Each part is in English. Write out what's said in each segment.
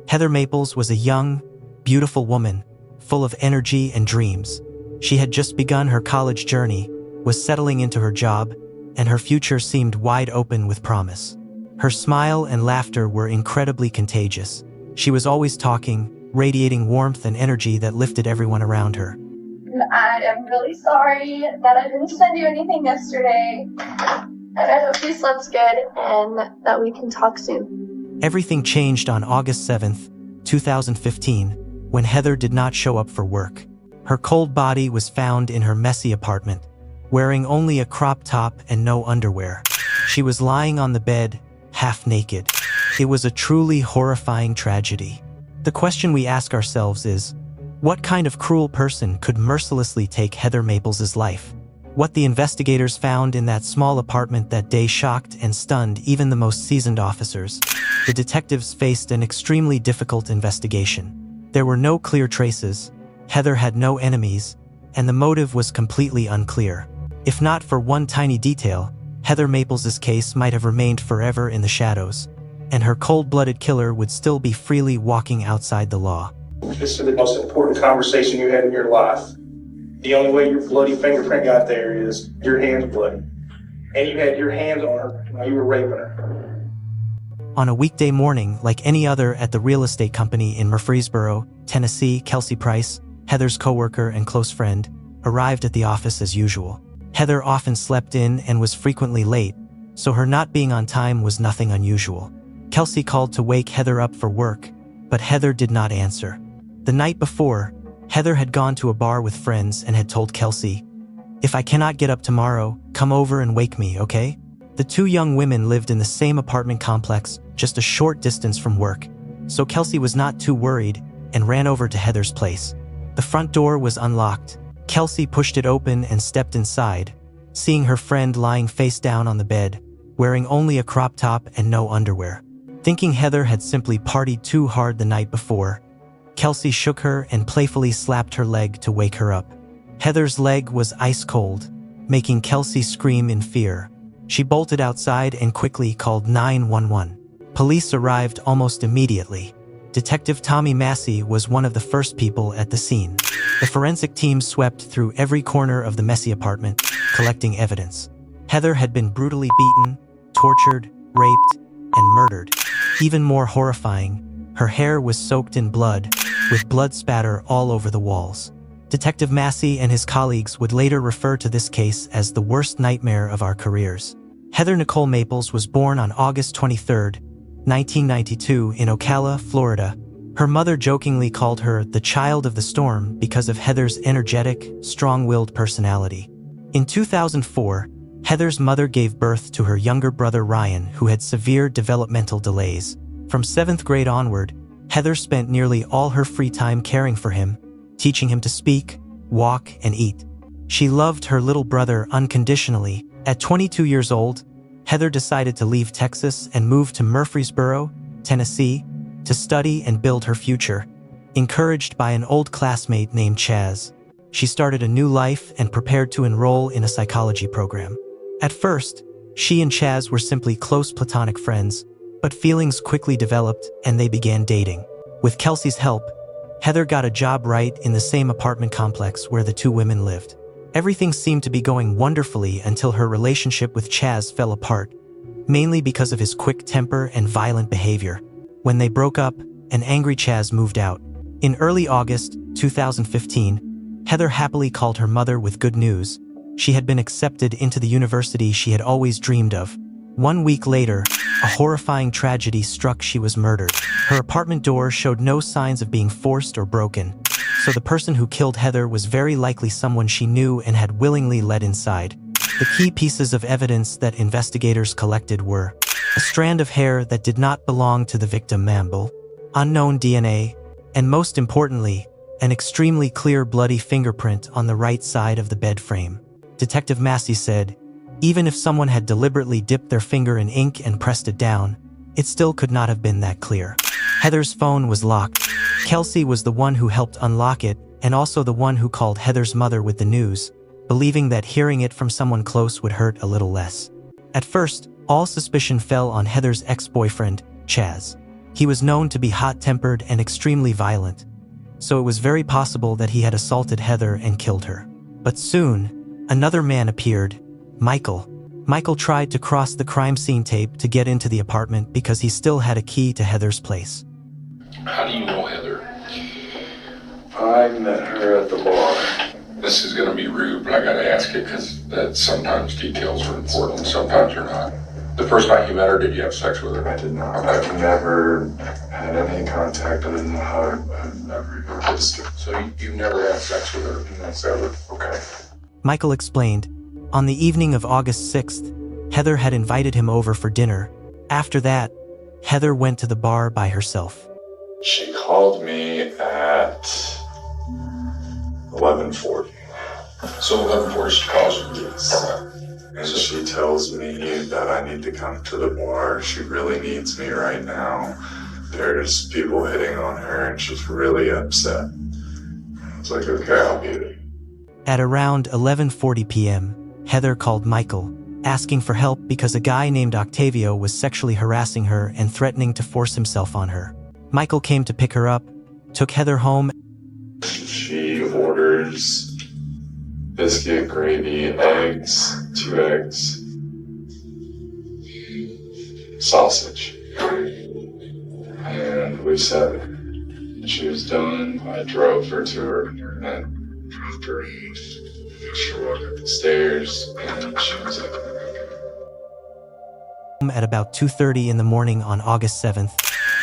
Heather Maples was a young, beautiful woman, full of energy and dreams. She had just begun her college journey, was settling into her job, and her future seemed wide open with promise. Her smile and laughter were incredibly contagious. She was always talking, radiating warmth and energy that lifted everyone around her. I am really sorry that I didn't send you anything yesterday. And I hope you slept good and that we can talk soon. Everything changed on August 7th, 2015, when Heather did not show up for work. Her cold body was found in her messy apartment, wearing only a crop top and no underwear. She was lying on the bed, half naked. It was a truly horrifying tragedy. The question we ask ourselves is, what kind of cruel person could mercilessly take Heather Maples' life? What the investigators found in that small apartment that day shocked and stunned even the most seasoned officers. The detectives faced an extremely difficult investigation. There were no clear traces, Heather had no enemies, and the motive was completely unclear. If not for one tiny detail, Heather Maples' case might have remained forever in the shadows, and her cold-blooded killer would still be freely walking outside the law. This is the most important conversation you had in your life. The only way your bloody fingerprint got there is your hand's bloody. And you had your hands on her while you were raping her. On a weekday morning, like any other at the real estate company in Murfreesboro, Tennessee, Kelsey Price, Heather's coworker and close friend, arrived at the office as usual. Heather often slept in and was frequently late, so her not being on time was nothing unusual. Kelsey called to wake Heather up for work, but Heather did not answer. The night before, Heather had gone to a bar with friends and had told Kelsey, "If I cannot get up tomorrow, come over and wake me, okay?" The two young women lived in the same apartment complex, just a short distance from work, so Kelsey was not too worried and ran over to Heather's place. The front door was unlocked. Kelsey pushed it open and stepped inside, seeing her friend lying face down on the bed, wearing only a crop top and no underwear. Thinking Heather had simply partied too hard the night before, Kelsey shook her and playfully slapped her leg to wake her up. Heather's leg was ice cold, making Kelsey scream in fear. She bolted outside and quickly called 911. Police arrived almost immediately. Detective Tommy Massey was one of the first people at the scene. The forensic team swept through every corner of the messy apartment, collecting evidence. Heather had been brutally beaten, tortured, raped, and murdered. Even more horrifying, her hair was soaked in blood, with blood spatter all over the walls. Detective Massey and his colleagues would later refer to this case as the worst nightmare of our careers. Heather Nicole Maples was born on August 23, 1992 in Ocala, Florida. Her mother jokingly called her the child of the storm because of Heather's energetic, strong-willed personality. In 2004, Heather's mother gave birth to her younger brother Ryan, who had severe developmental delays. From 7th grade onward, Heather spent nearly all her free time caring for him, teaching him to speak, walk, and eat. She loved her little brother unconditionally. At 22 years old, Heather decided to leave Texas and move to Murfreesboro, Tennessee, to study and build her future. Encouraged by an old classmate named Chaz, she started a new life and prepared to enroll in a psychology program. At first, she and Chaz were simply close platonic friends, but feelings quickly developed and they began dating. With Kelsey's help, Heather got a job right in the same apartment complex where the two women lived. Everything seemed to be going wonderfully until her relationship with Chaz fell apart, mainly because of his quick temper and violent behavior. When they broke up, an angry Chaz moved out. In early August 2015, Heather happily called her mother with good news. She had been accepted into the university she had always dreamed of. 1 week later, a horrifying tragedy struck. She was murdered. Her apartment door showed no signs of being forced or broken, so the person who killed Heather was very likely someone she knew and had willingly led inside. The key pieces of evidence that investigators collected were a strand of hair that did not belong to the victim, Mamble, unknown DNA, and most importantly, an extremely clear bloody fingerprint on the right side of the bed frame. Detective Massey said, even if someone had deliberately dipped their finger in ink and pressed it down, it still could not have been that clear. Heather's phone was locked. Kelsey was the one who helped unlock it and also the one who called Heather's mother with the news, believing that hearing it from someone close would hurt a little less. At first, all suspicion fell on Heather's ex-boyfriend, Chaz. He was known to be hot-tempered and extremely violent, so it was very possible that he had assaulted Heather and killed her. But soon, another man appeared, Michael. Michael tried to cross the crime scene tape to get into the apartment because he still had a key to Heather's place. How do you know Heather? I met her at the bar. This is going to be rude, but I got to ask it because that sometimes details are important, sometimes they're not. The first night you met her, did you have sex with her? I did not. I've never had any contact other than the hug. I've never even kissed her. So you've never had sex with her? That's ever. Okay. Michael explained, on the evening of August 6th, Heather had invited him over for dinner. After that, Heather went to the bar by herself. She called me at 11:40. So 11:40 she calls you? Yes. And she tells me that I need to come to the bar. She really needs me right now. There's people hitting on her and she's really upset. I was like, okay, I'll be there. At around 11:40 p.m., Heather called Michael, asking for help because a guy named Octavio was sexually harassing her and threatening to force himself on her. Michael came to pick her up, took Heather home. She orders biscuit, gravy, eggs, 2 eggs, sausage. And we sat. She was done. I drove her to her and dropped her in. She walked up the stairs and she was like, At about 2:30 in the morning on August 7th,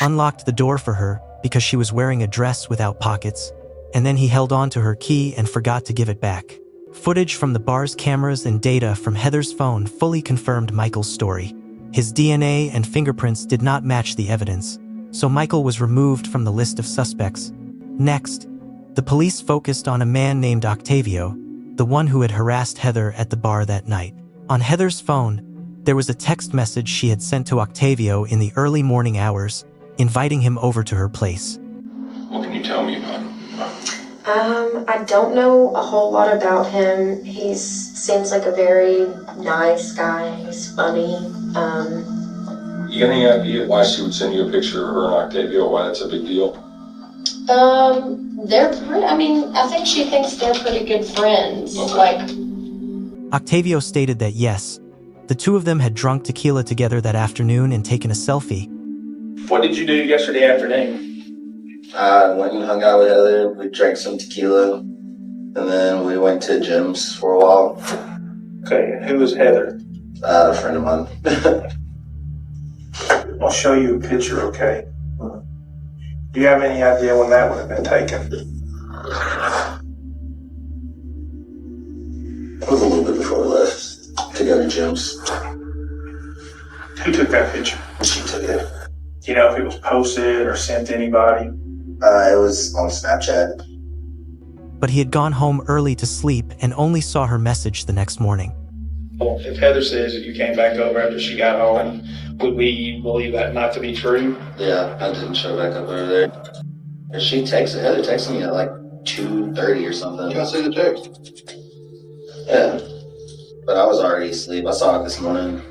unlocked the door for her because she was wearing a dress without pockets, and then he held on to her key and forgot to give it back. Footage from the bar's cameras and data from Heather's phone fully confirmed Michael's story. His DNA and fingerprints did not match the evidence, so Michael was removed from the list of suspects. Next, the police focused on a man named Octavio, the one who had harassed Heather at the bar that night. On Heather's phone, there was a text message she had sent to Octavio in the early morning hours, inviting him over to her place. What can you tell me about him? I don't know a whole lot about him. He seems like a very nice guy. He's funny. You got any idea why she would send you a picture of her and Octavio, why that's a big deal? I think she thinks they're pretty good friends. Okay. Octavio stated that yes, the two of them had drunk tequila together that afternoon and taken a selfie. What did you do yesterday afternoon? I went and hung out with Heather. We drank some tequila, and then we went to gyms for a while. Okay, and who is Heather? A friend of mine. I'll show you a picture, okay? Do you have any idea when that would have been taken? It was a little bit before we left to go to gyms. Who took that picture? She took it. Do you know if it was posted or sent to anybody? It was on Snapchat. But he had gone home early to sleep and only saw her message the next morning. Well, if Heather says that you came back over after she got home, would we believe that not to be true? Yeah, I didn't show back up over there. And Heather texted me at like 2:30 or something. can I see the text? Yeah, but I was already asleep. I saw it this morning.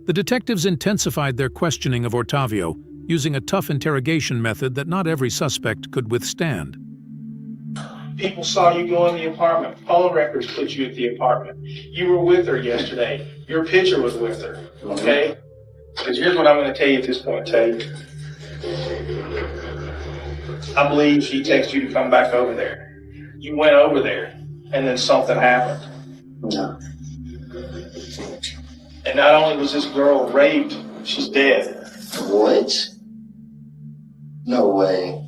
The detectives intensified their questioning of Octavio, using a tough interrogation method that not every suspect could withstand. People saw you go in the apartment. Phone records put you at the apartment. You were with her yesterday. Your picture was with her, okay? Because here's what I'm going to tell you at this point, Tate. I believe she texted you to come back over there. You went over there, and then something happened. No. And not only was this girl raped, she's dead. What? No way.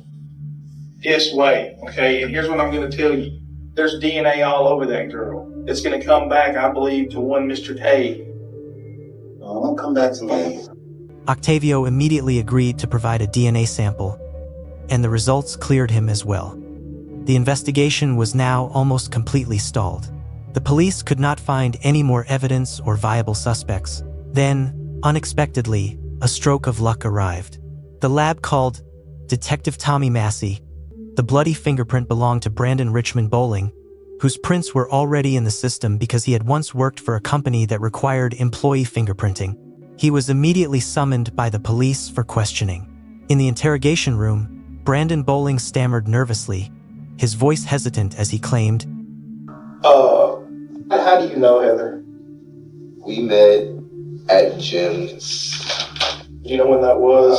This way, okay? And here's what I'm going to tell you. There's DNA all over that girl. It's going to come back, I believe, to one Mr. Tate. Oh, don't come back to me. Octavio immediately agreed to provide a DNA sample, and the results cleared him as well. The investigation was now almost completely stalled. The police could not find any more evidence or viable suspects. Then, unexpectedly, a stroke of luck arrived. The lab called Detective Tommy Massey. The bloody fingerprint belonged to Brandon Richmond Bowling, whose prints were already in the system because he had once worked for a company that required employee fingerprinting. He was immediately summoned by the police for questioning. In the interrogation room, Brandon Bowling stammered nervously, his voice hesitant as he claimed, How do you know Heather? We met at gyms. Do you know when that was?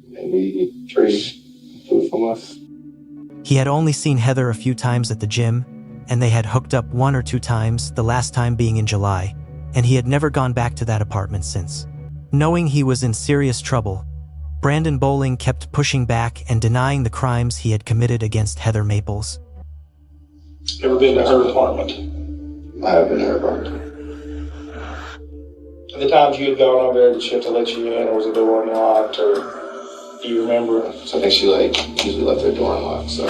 Maybe 3 from us. He had only seen Heather a few times at the gym, and they had hooked up 1 or 2 times, the last time being in July, and he had never gone back to that apartment since. Knowing he was in serious trouble, Brandon Bowling kept pushing back and denying the crimes he had committed against Heather Maples. Ever been to her apartment? I have been to her apartment. The times you had gone over there, did she have to let you in, or was the door unlocked, or do you remember? So I think she usually left her door unlocked, so.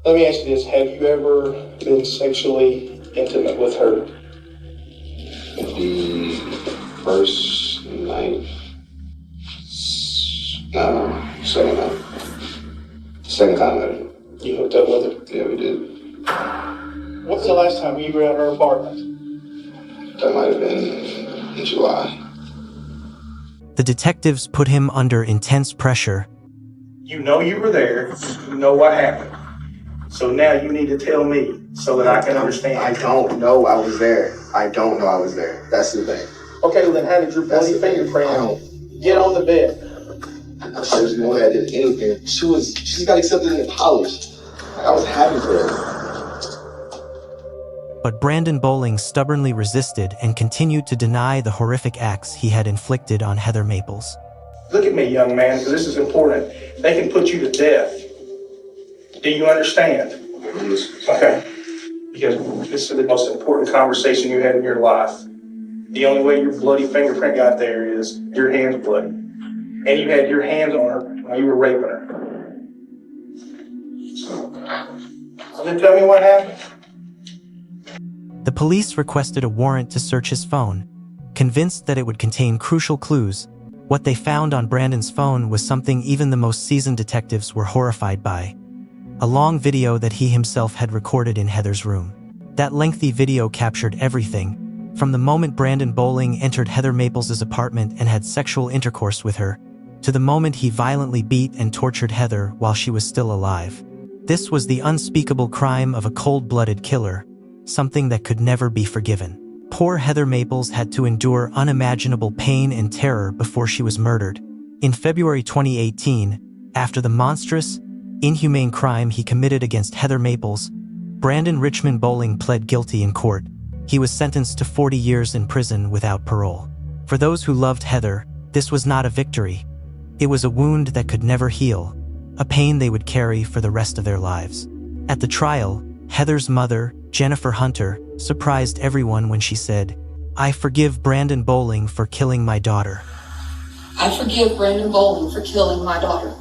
Let me ask you this, have you ever been sexually intimate with her? The first night, no, second night. Second time I did. You hooked up with her? Yeah, we did. When was the last time you were at her apartment? That might have been in July. The detectives put him under intense pressure. You know you were there, you know what happened. So now you need to tell me so that I can understand. I don't know I was there. I don't know I was there. That's the thing. Okay, well then how did your bloody fingerprint get on the bed? There was no way I did anything. She just got accepted into college. I was happy for her. But Brandon Bowling stubbornly resisted and continued to deny the horrific acts he had inflicted on Heather Maples. Look at me, young man, because this is important. They can put you to death. Do you understand? Okay. Because this is the most important conversation you had in your life. The only way your bloody fingerprint got there is your hand's bloody. And you had your hands on her while you were raping her. So then tell me what happened. The police requested a warrant to search his phone, convinced that it would contain crucial clues. What they found on Brandon's phone was something even the most seasoned detectives were horrified by. A long video that he himself had recorded in Heather's room. That lengthy video captured everything, from the moment Brandon Bowling entered Heather Maples' apartment and had sexual intercourse with her, to the moment he violently beat and tortured Heather while she was still alive. This was the unspeakable crime of a cold-blooded killer, something that could never be forgiven. Poor Heather Maples had to endure unimaginable pain and terror before she was murdered. In February 2018, after the monstrous, inhumane crime he committed against Heather Maples, Brandon Richmond Bowling pled guilty in court. He was sentenced to 40 years in prison without parole. For those who loved Heather, this was not a victory. It was a wound that could never heal, a pain they would carry for the rest of their lives. At the trial, Heather's mother, Jennifer Hunter, surprised everyone when she said, "I forgive Brandon Bowling for killing my daughter." I forgive Brandon Bowling for killing my daughter.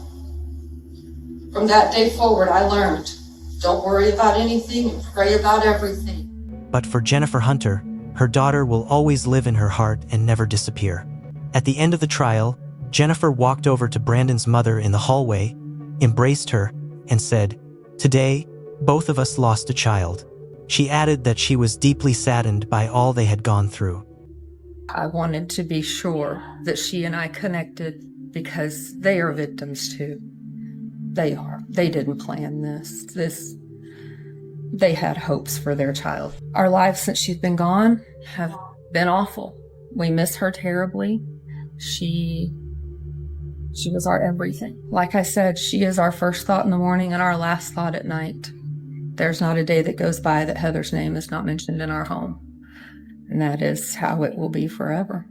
From that day forward, I learned, don't worry about anything and pray about everything. But for Jennifer Hunter, her daughter will always live in her heart and never disappear. At the end of the trial, Jennifer walked over to Brandon's mother in the hallway, embraced her, and said, "Today, both of us lost a child." She added that she was deeply saddened by all they had gone through. I wanted to be sure that she and I connected because they are victims too. They are. They didn't plan this. They had hopes for their child. Our lives since she's been gone have been awful. We miss her terribly. She was our everything. Like I said, she is our first thought in the morning and our last thought at night. There's not a day that goes by that Heather's name is not mentioned in our home. And that is how it will be forever.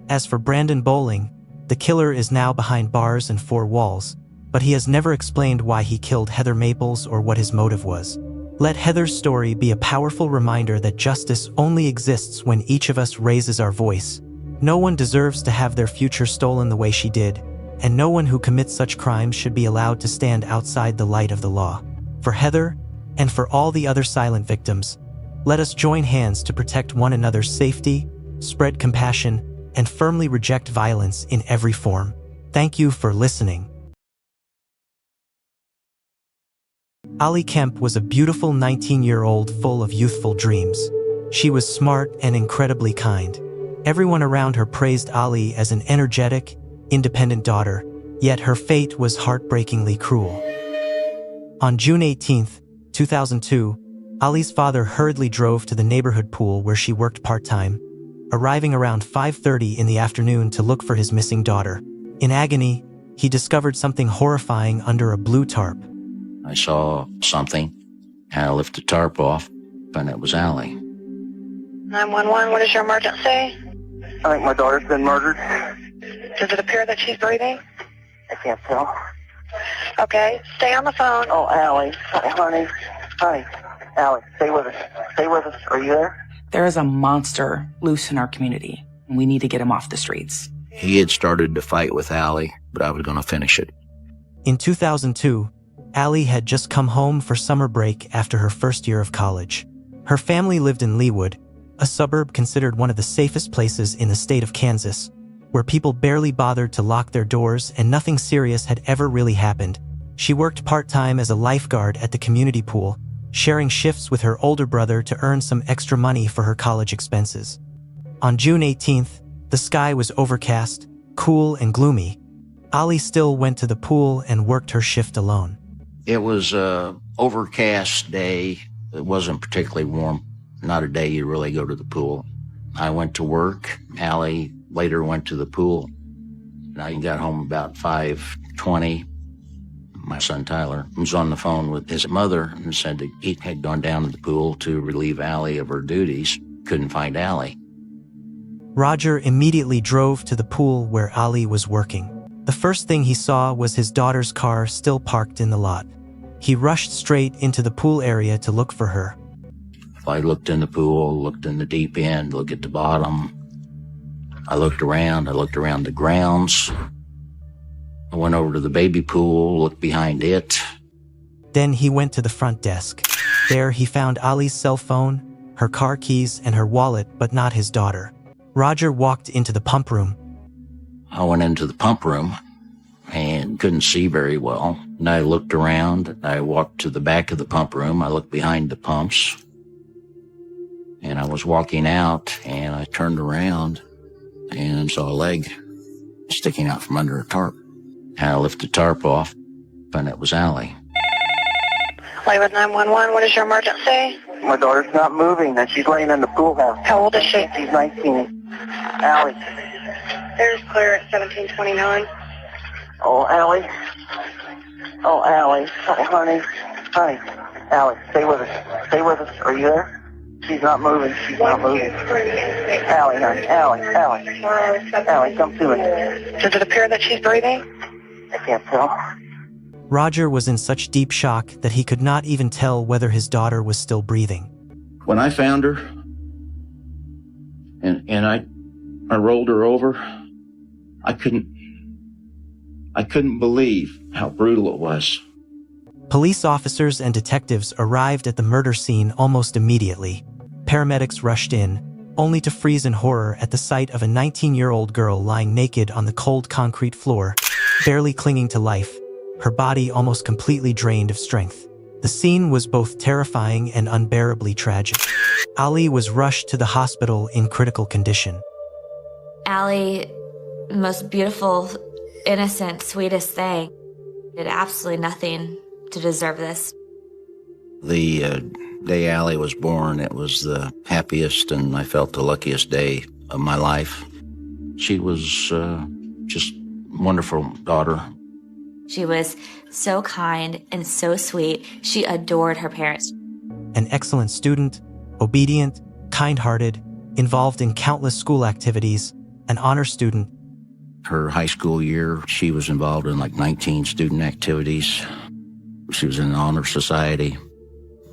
As for Brandon Bowling, the killer is now behind bars and 4 walls, but he has never explained why he killed Heather Maples or what his motive was. Let Heather's story be a powerful reminder that justice only exists when each of us raises our voice. No one deserves to have their future stolen the way she did, and no one who commits such crimes should be allowed to stand outside the light of the law. For Heather, and for all the other silent victims, let us join hands to protect one another's safety, spread compassion, and firmly reject violence in every form. Thank you for listening. Ali Kemp was a beautiful 19-year-old full of youthful dreams. She was smart and incredibly kind. Everyone around her praised Ali as an energetic, independent daughter, yet her fate was heartbreakingly cruel. On June 18, 2002, Ali's father hurriedly drove to the neighborhood pool where she worked part-time, arriving around 5:30 in the afternoon to look for his missing daughter. In agony, he discovered something horrifying under a blue tarp. I saw something, and I lifted the tarp off, and it was Ali. 911, what is your emergency? I think my daughter's been murdered. Does it appear that she's breathing? I can't tell. Okay, stay on the phone. Oh, Allie, honey, Allie, stay with us. Stay with us. Are you there? There is a monster loose in our community, and we need to get him off the streets. He had started to fight with Ali, but I was going to finish it. In 2002, Ali had just come home for summer break after her first year of college. Her family lived in Leawood, a suburb considered one of the safest places in the state of Kansas, where people barely bothered to lock their doors and nothing serious had ever really happened. She worked part-time as a lifeguard at the community pool, sharing shifts with her older brother to earn some extra money for her college expenses. On June 18th, the sky was overcast, cool and gloomy. Ali still went to the pool and worked her shift alone. It was an overcast day. It wasn't particularly warm. Not a day you really go to the pool. I went to work. Ali later went to the pool. I got home about 5:20. My son Tyler was on the phone with his mother and said that he had gone down to the pool to relieve Ali of her duties. Couldn't find Ali. Roger immediately drove to the pool where Ali was working. The first thing he saw was his daughter's car still parked in the lot. He rushed straight into the pool area to look for her. I looked in the pool, looked in the deep end, looked at the bottom. I looked around the grounds. I went over to the baby pool, looked behind it. Then he went to the front desk. There he found Ali's cell phone, her car keys, and her wallet, but not his daughter. Roger walked into the pump room. I went into the pump room and couldn't see very well. And I looked around. I walked to the back of the pump room. I looked behind the pumps. And I was walking out, and I turned around and saw a leg sticking out from under a tarp. And I lifted the tarp off, and it was Ali. Leawood 911, what is your emergency? My daughter's not moving, and she's laying in the pool house. How old is she? She's 19. Allie. There's clear at 1729. Oh, Allie. Oh, Allie. Honey. Allie, stay with us. Stay with us. Are you there? She's not moving. She's not moving. Allie, honey. Allie, come to me. Does it appear that she's breathing? I can't tell. Roger was in such deep shock that he could not even tell whether his daughter was still breathing. When I found her, and I rolled her over, I couldn't believe how brutal it was. Police officers and detectives arrived at the murder scene almost immediately. Paramedics rushed in, only to freeze in horror at the sight of a 19-year-old girl lying naked on the cold concrete floor, barely clinging to life, her body almost completely drained of strength. The scene was both terrifying and unbearably tragic. Ali was rushed to the hospital in critical condition. Ali, the most beautiful, innocent, sweetest thing, did absolutely nothing to deserve this. The day Ali was born, it was the happiest and I felt the luckiest day of my life. She was just a wonderful daughter. She was so kind and so sweet. She adored her parents. An excellent student, obedient, kind-hearted, involved in countless school activities, an honor student. Her high school year, she was involved in like 19 student activities. She was in an honor society.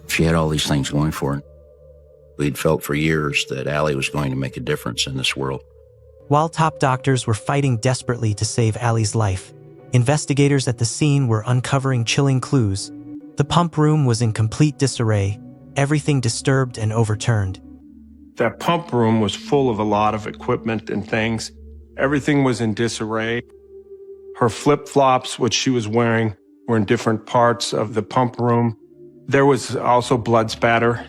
She had all these things going for her. We'd felt for years that Ali was going to make a difference in this world. While top doctors were fighting desperately to save Ali's life, investigators at the scene were uncovering chilling clues. The pump room was in complete disarray, everything disturbed and overturned. That pump room was full of a lot of equipment and things. Everything was in disarray. Her flip-flops, which she was wearing, were in different parts of the pump room. There was also blood spatter.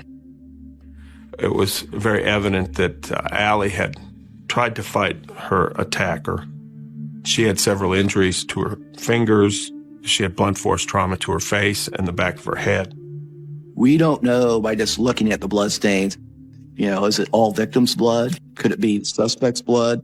It was very evident that Allie had tried to fight her attacker. She had several injuries to her fingers. She had blunt force trauma to her face and the back of her head. We don't know by just looking at the blood stains. Is it all victims' blood? Could it be suspect's blood?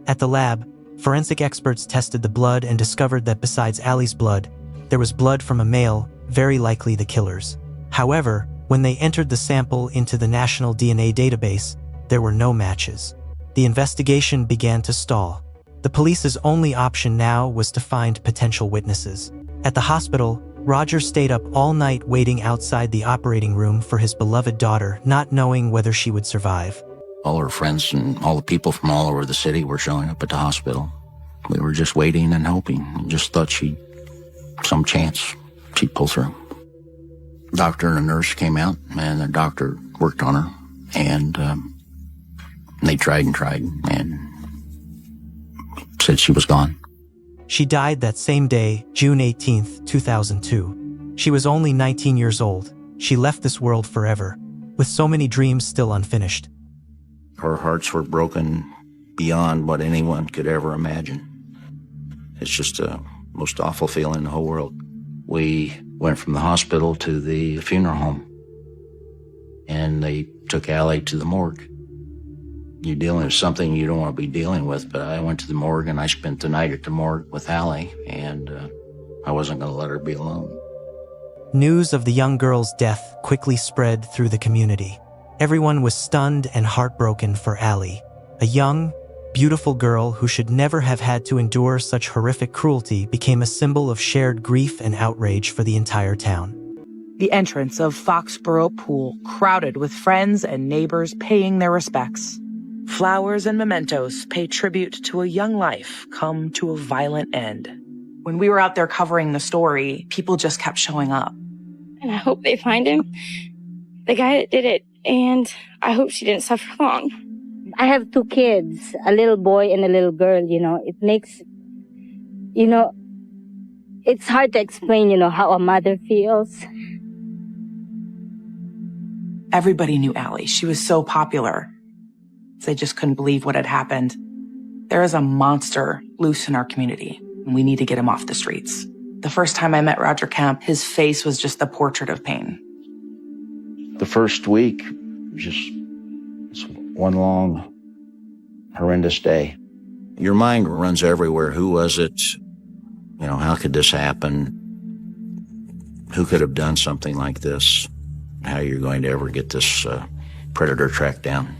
At the lab, forensic experts tested the blood and discovered that besides Allie's blood, there was blood from a male, very likely the killer's. However, when they entered the sample into the National DNA database, there were no matches. The investigation began to stall. The police's only option now was to find potential witnesses. At the hospital, Roger stayed up all night waiting outside the operating room for his beloved daughter, not knowing whether she would survive. All her friends and all the people from all over the city were showing up at the hospital. We were just waiting and hoping. Just thought some chance she'd pull through. Doctor and a nurse came out, and the doctor worked on her, and they tried and said she was gone. She died that same day, June 18, 2002. She was only 19 years old. She left this world forever, with so many dreams still unfinished. Her hearts were broken beyond what anyone could ever imagine. It's just the most awful feeling in the whole world. We went from the hospital to the funeral home, and they took Allie to the morgue. You're dealing with something you don't want to be dealing with, but I went to the morgue and I spent the night at the morgue with Allie, and I wasn't going to let her be alone. News of the young girl's death quickly spread through the community. Everyone was stunned and heartbroken for Allie, a young, beautiful girl who should never have had to endure such horrific cruelty became a symbol of shared grief and outrage for the entire town. The entrance of Foxborough Pool crowded with friends and neighbors paying their respects. Flowers and mementos pay tribute to a young life come to a violent end. When we were out there covering the story, people just kept showing up. And I hope they find him, the guy that did it, and I hope she didn't suffer long. I have 2 kids, a little boy and a little girl, It makes, it's hard to explain, how a mother feels. Everybody knew Allie. She was so popular. They just couldn't believe what had happened. There is a monster loose in our community, and we need to get him off the streets. The first time I met Roger Kemp, his face was just the portrait of pain. The first week, just one long, horrendous day. Your mind runs everywhere. Who was it? How could this happen? Who could have done something like this? How you're going to ever get this predator tracked down?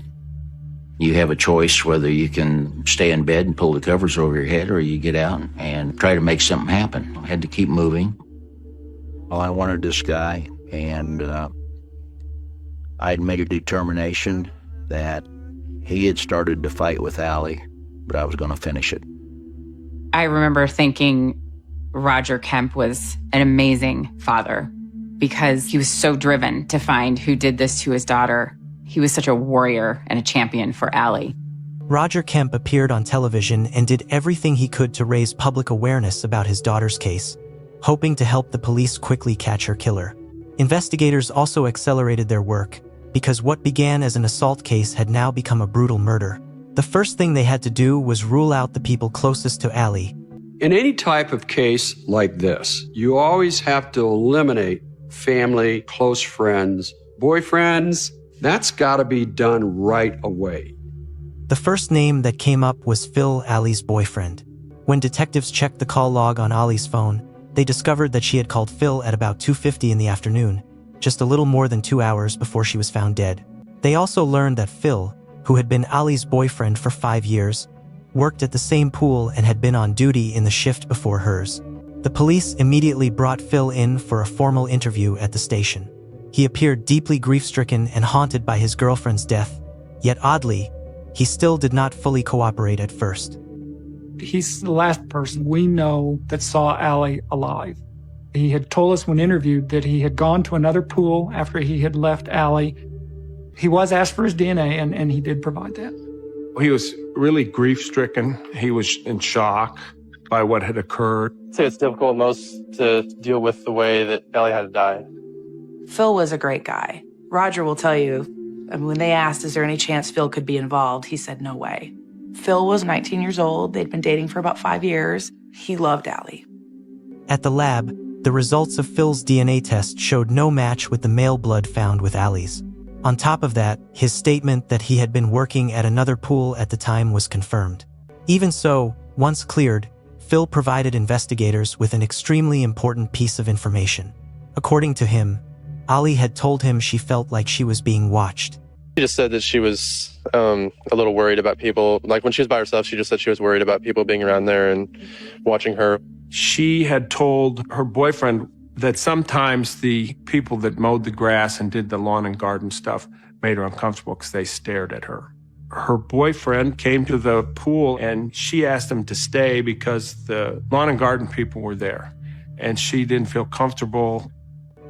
You have a choice whether you can stay in bed and pull the covers over your head, or you get out and try to make something happen. I had to keep moving. Well, I wanted this guy, and I'd made a determination that he had started to fight with Allie, but I was going to finish it. I remember thinking Roger Kemp was an amazing father because he was so driven to find who did this to his daughter. He was such a warrior and a champion for Allie. Roger Kemp appeared on television and did everything he could to raise public awareness about his daughter's case, hoping to help the police quickly catch her killer. Investigators also accelerated their work, because what began as an assault case had now become a brutal murder. The first thing they had to do was rule out the people closest to Allie. In any type of case like this, you always have to eliminate family, close friends, boyfriends. That's got to be done right away. The first name that came up was Phil, Allie's boyfriend. When detectives checked the call log on Allie's phone, they discovered that she had called Phil at about 2:50 in the afternoon, just a little more than 2 hours before she was found dead. They also learned that Phil, who had been Allie's boyfriend for 5 years, worked at the same pool and had been on duty in the shift before hers. The police immediately brought Phil in for a formal interview at the station. He appeared deeply grief-stricken and haunted by his girlfriend's death, yet oddly, he still did not fully cooperate at first. He's the last person we know that saw Allie alive. He had told us when interviewed that he had gone to another pool after he had left Allie. He was asked for his DNA, and he did provide that. He was really grief-stricken. He was in shock by what had occurred. I'd say it's difficult most to deal with the way that Allie had to die. Phil was a great guy. Roger will tell you, And when they asked, is there any chance Phil could be involved, he said no way. Phil was 19 years old. They'd been dating for about 5 years. He loved Allie. At the lab, the results of Phil's DNA test showed no match with the male blood found with Allie's. On top of that, his statement that he had been working at another pool at the time was confirmed. Even so, once cleared, Phil provided investigators with an extremely important piece of information. According to him, Allie had told him she felt like she was being watched. She just said that she was a little worried about people. Like when she was by herself, she just said she was worried about people being around there and watching her. She had told her boyfriend that sometimes the people that mowed the grass and did the lawn and garden stuff made her uncomfortable because they stared at her. Her boyfriend came to the pool and she asked him to stay because the lawn and garden people were there and she didn't feel comfortable.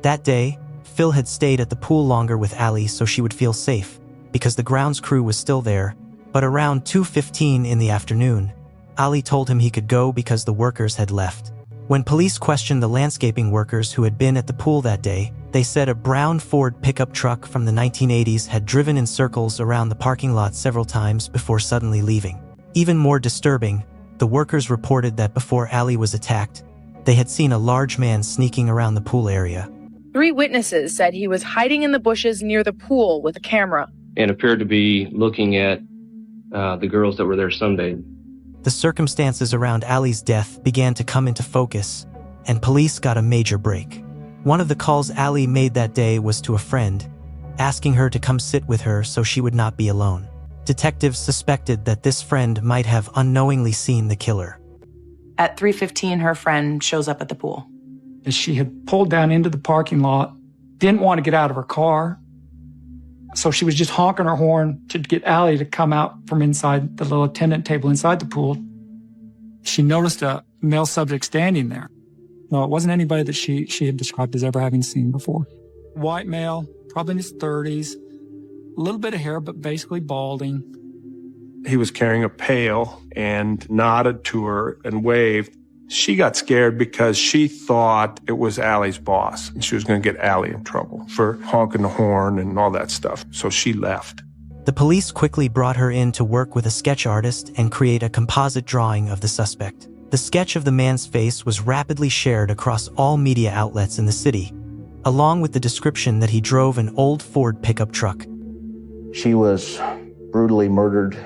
That day, Phil had stayed at the pool longer with Allie so she would feel safe, because the grounds crew was still there, but around 2:15 in the afternoon, Allie told him he could go because the workers had left. When police questioned the landscaping workers who had been at the pool that day, they said a brown Ford pickup truck from the 1980s had driven in circles around the parking lot several times before suddenly leaving. Even more disturbing, the workers reported that before Allie was attacked, they had seen a large man sneaking around the pool area. 3 witnesses said he was hiding in the bushes near the pool with a camera. And appeared to be looking at the girls that were there sunbathing. The circumstances around Allie's death began to come into focus, and police got a major break. One of the calls Allie made that day was to a friend, asking her to come sit with her so she would not be alone. Detectives suspected that this friend might have unknowingly seen the killer. At 3:15, her friend shows up at the pool. She had pulled down into the parking lot, didn't want to get out of her car, so she was just honking her horn to get Allie to come out from inside the little attendant table inside the pool. She noticed a male subject standing there. No, it wasn't anybody that she had described as ever having seen before. White male, probably in his 30s, a little bit of hair, but basically balding. He was carrying a pail and nodded to her and waved. She got scared because she thought it was Allie's boss and she was going to get Allie in trouble for honking the horn and all that stuff. So she left. The police quickly brought her in to work with a sketch artist and create a composite drawing of the suspect. The sketch of the man's face was rapidly shared across all media outlets in the city, along with the description that he drove an old Ford pickup truck. She was brutally murdered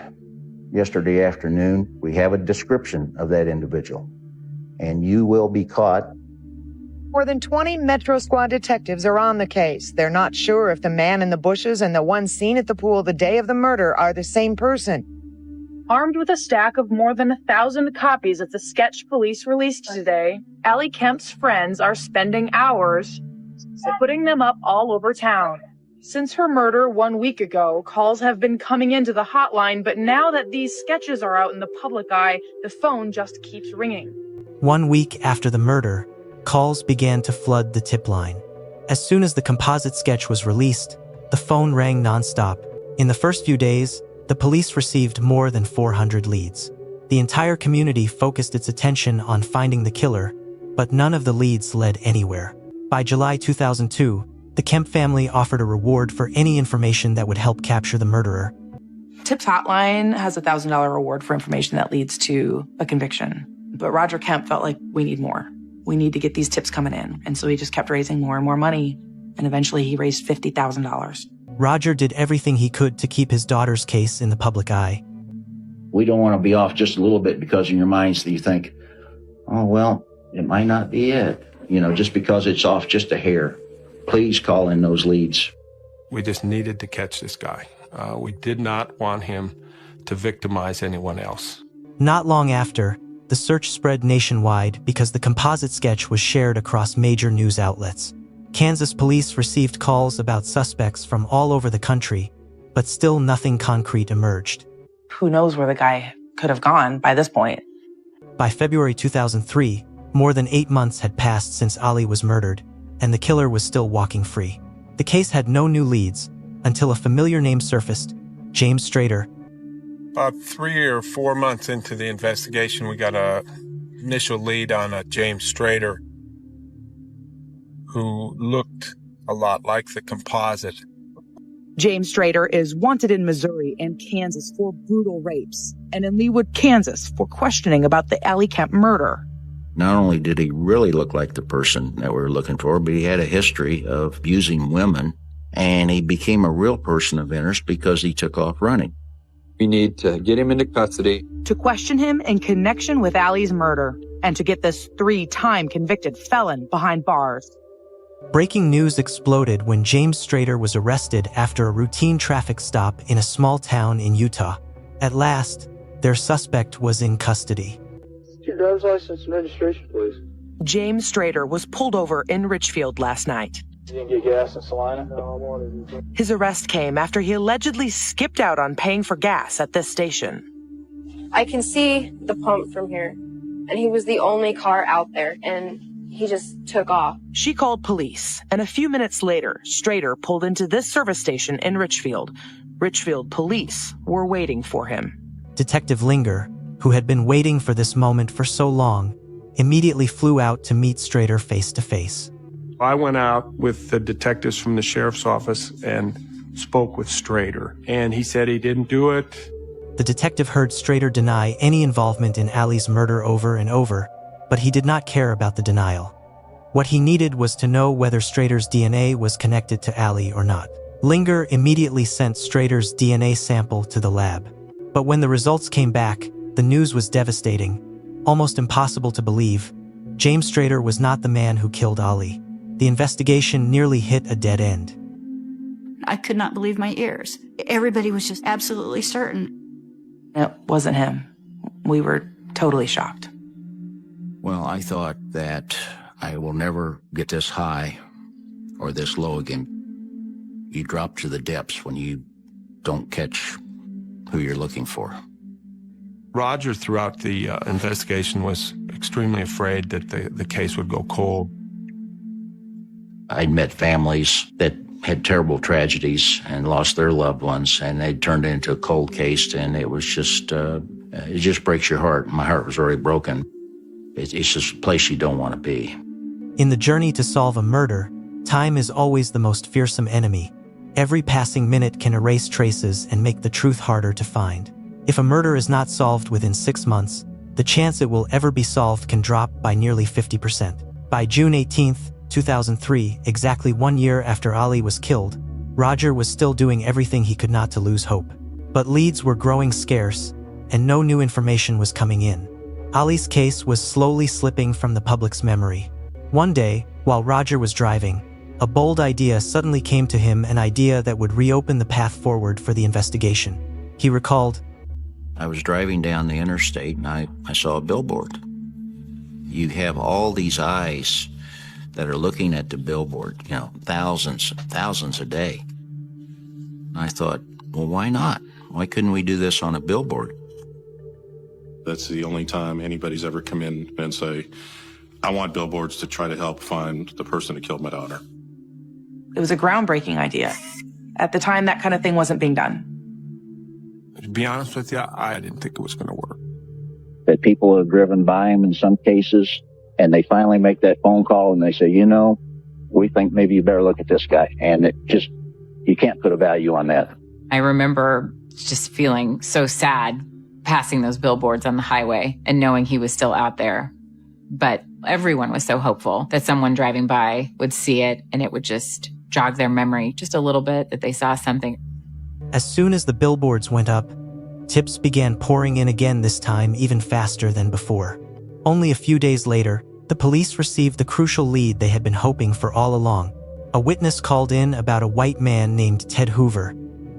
yesterday afternoon. We have a description of that individual, and you will be caught. More than 20 Metro Squad detectives are on the case. They're not sure if the man in the bushes and the one seen at the pool the day of the murder are the same person. Armed with a stack of more than 1,000 copies of the sketch police released today, Allie Kemp's friends are spending hours putting them up all over town. Since her murder 1 week ago, calls have been coming into the hotline, but now that these sketches are out in the public eye, the phone just keeps ringing. 1 week after the murder, calls began to flood the tip line. As soon as the composite sketch was released, the phone rang nonstop. In the first few days, the police received more than 400 leads. The entire community focused its attention on finding the killer, but none of the leads led anywhere. By July 2002, the Kemp family offered a reward for any information that would help capture the murderer. TIPS Hotline has a $1,000 reward for information that leads to a conviction. But Roger Kemp felt like we need more. We need to get these tips coming in. And so he just kept raising more and more money. And eventually he raised $50,000. Roger did everything he could to keep his daughter's case in the public eye. We don't want to be off just a little bit because in your minds you think, oh, well, it might not be it. You know, just because it's off just a hair. Please call in those leads. We just needed to catch this guy. We did not want him to victimize anyone else. Not long after, the search spread nationwide because the composite sketch was shared across major news outlets. Kansas police received calls about suspects from all over the country, but still nothing concrete emerged. Who knows where the guy could have gone by this point? By February 2003, more than 8 months had passed since Allie was murdered, and the killer was still walking free. The case had no new leads until a familiar name surfaced, James Strader. About 3 or 4 months into the investigation, we got an initial lead on a James Strader who looked a lot like the composite. James Strader is wanted in Missouri and Kansas for brutal rapes, and in Leawood, Kansas for questioning about the Allie Kemp murder. Not only did he really look like the person that we were looking for, but he had a history of abusing women, and he became a real person of interest because he took off running. We need to get him into custody. To question him in connection with Allie's murder, and to get this 3-time convicted felon behind bars. Breaking news exploded when James Strader was arrested after a routine traffic stop in a small town in Utah. At last, their suspect was in custody. Your driver's license and registration, please. James Strader was pulled over in Richfield last night. You didn't get gas in Salina? No, I wanted. His arrest came after he allegedly skipped out on paying for gas at this station. I can see the pump from here, and he was the only car out there, and he just took off. She called police, and a few minutes later, Strader pulled into this service station in Richfield. Richfield police were waiting for him. Detective Linger, who had been waiting for this moment for so long, immediately flew out to meet Strader face to face. I went out with the detectives from the sheriff's office and spoke with Strader, and he said he didn't do it. The detective heard Strader deny any involvement in Allie's murder over and over, but he did not care about the denial. What he needed was to know whether Strader's DNA was connected to Allie or not. Linger immediately sent Strader's DNA sample to the lab. But when the results came back, the news was devastating. Almost impossible to believe. James Strader was not the man who killed Allie. The investigation nearly hit a dead end. I could not believe my ears. Everybody was just absolutely certain. It wasn't him. We were totally shocked. Well, I thought that I will never get this high or this low again. You drop to the depths when you don't catch who you're looking for. Roger, throughout the investigation, was extremely afraid that the case would go cold. I'd met families that had terrible tragedies and lost their loved ones, and they'd turned it into a cold case, and it was just, it just breaks your heart. My heart was already broken. It's just a place you don't want to be. In the journey to solve a murder, time is always the most fearsome enemy. Every passing minute can erase traces and make the truth harder to find. If a murder is not solved within 6 months, the chance it will ever be solved can drop by nearly 50%. By June 18, 2003, exactly 1 year after Allie was killed, Roger was still doing everything he could not to lose hope. But leads were growing scarce, and no new information was coming in. Allie's case was slowly slipping from the public's memory. One day, while Roger was driving, a bold idea suddenly came to him, an idea that would reopen the path forward for the investigation. He recalled, I was driving down the interstate and I saw a billboard. You have all these eyes that are looking at the billboard, thousands a day. And I thought, well, why not? Why couldn't we do this on a billboard? That's the only time anybody's ever come in and say, I want billboards to try to help find the person who killed my daughter. It was a groundbreaking idea. At the time, that kind of thing wasn't being done. To be honest with you, I didn't think it was going to work. That people have driven by him in some cases, and they finally make that phone call and they say, we think maybe you better look at this guy. And you can't put a value on that. I remember just feeling so sad passing those billboards on the highway and knowing he was still out there. But everyone was so hopeful that someone driving by would see it and it would just jog their memory just a little bit that they saw something. As soon as the billboards went up, tips began pouring in again, this time even faster than before. Only a few days later, the police received the crucial lead they had been hoping for all along. A witness called in about a white man named Ted Hoover,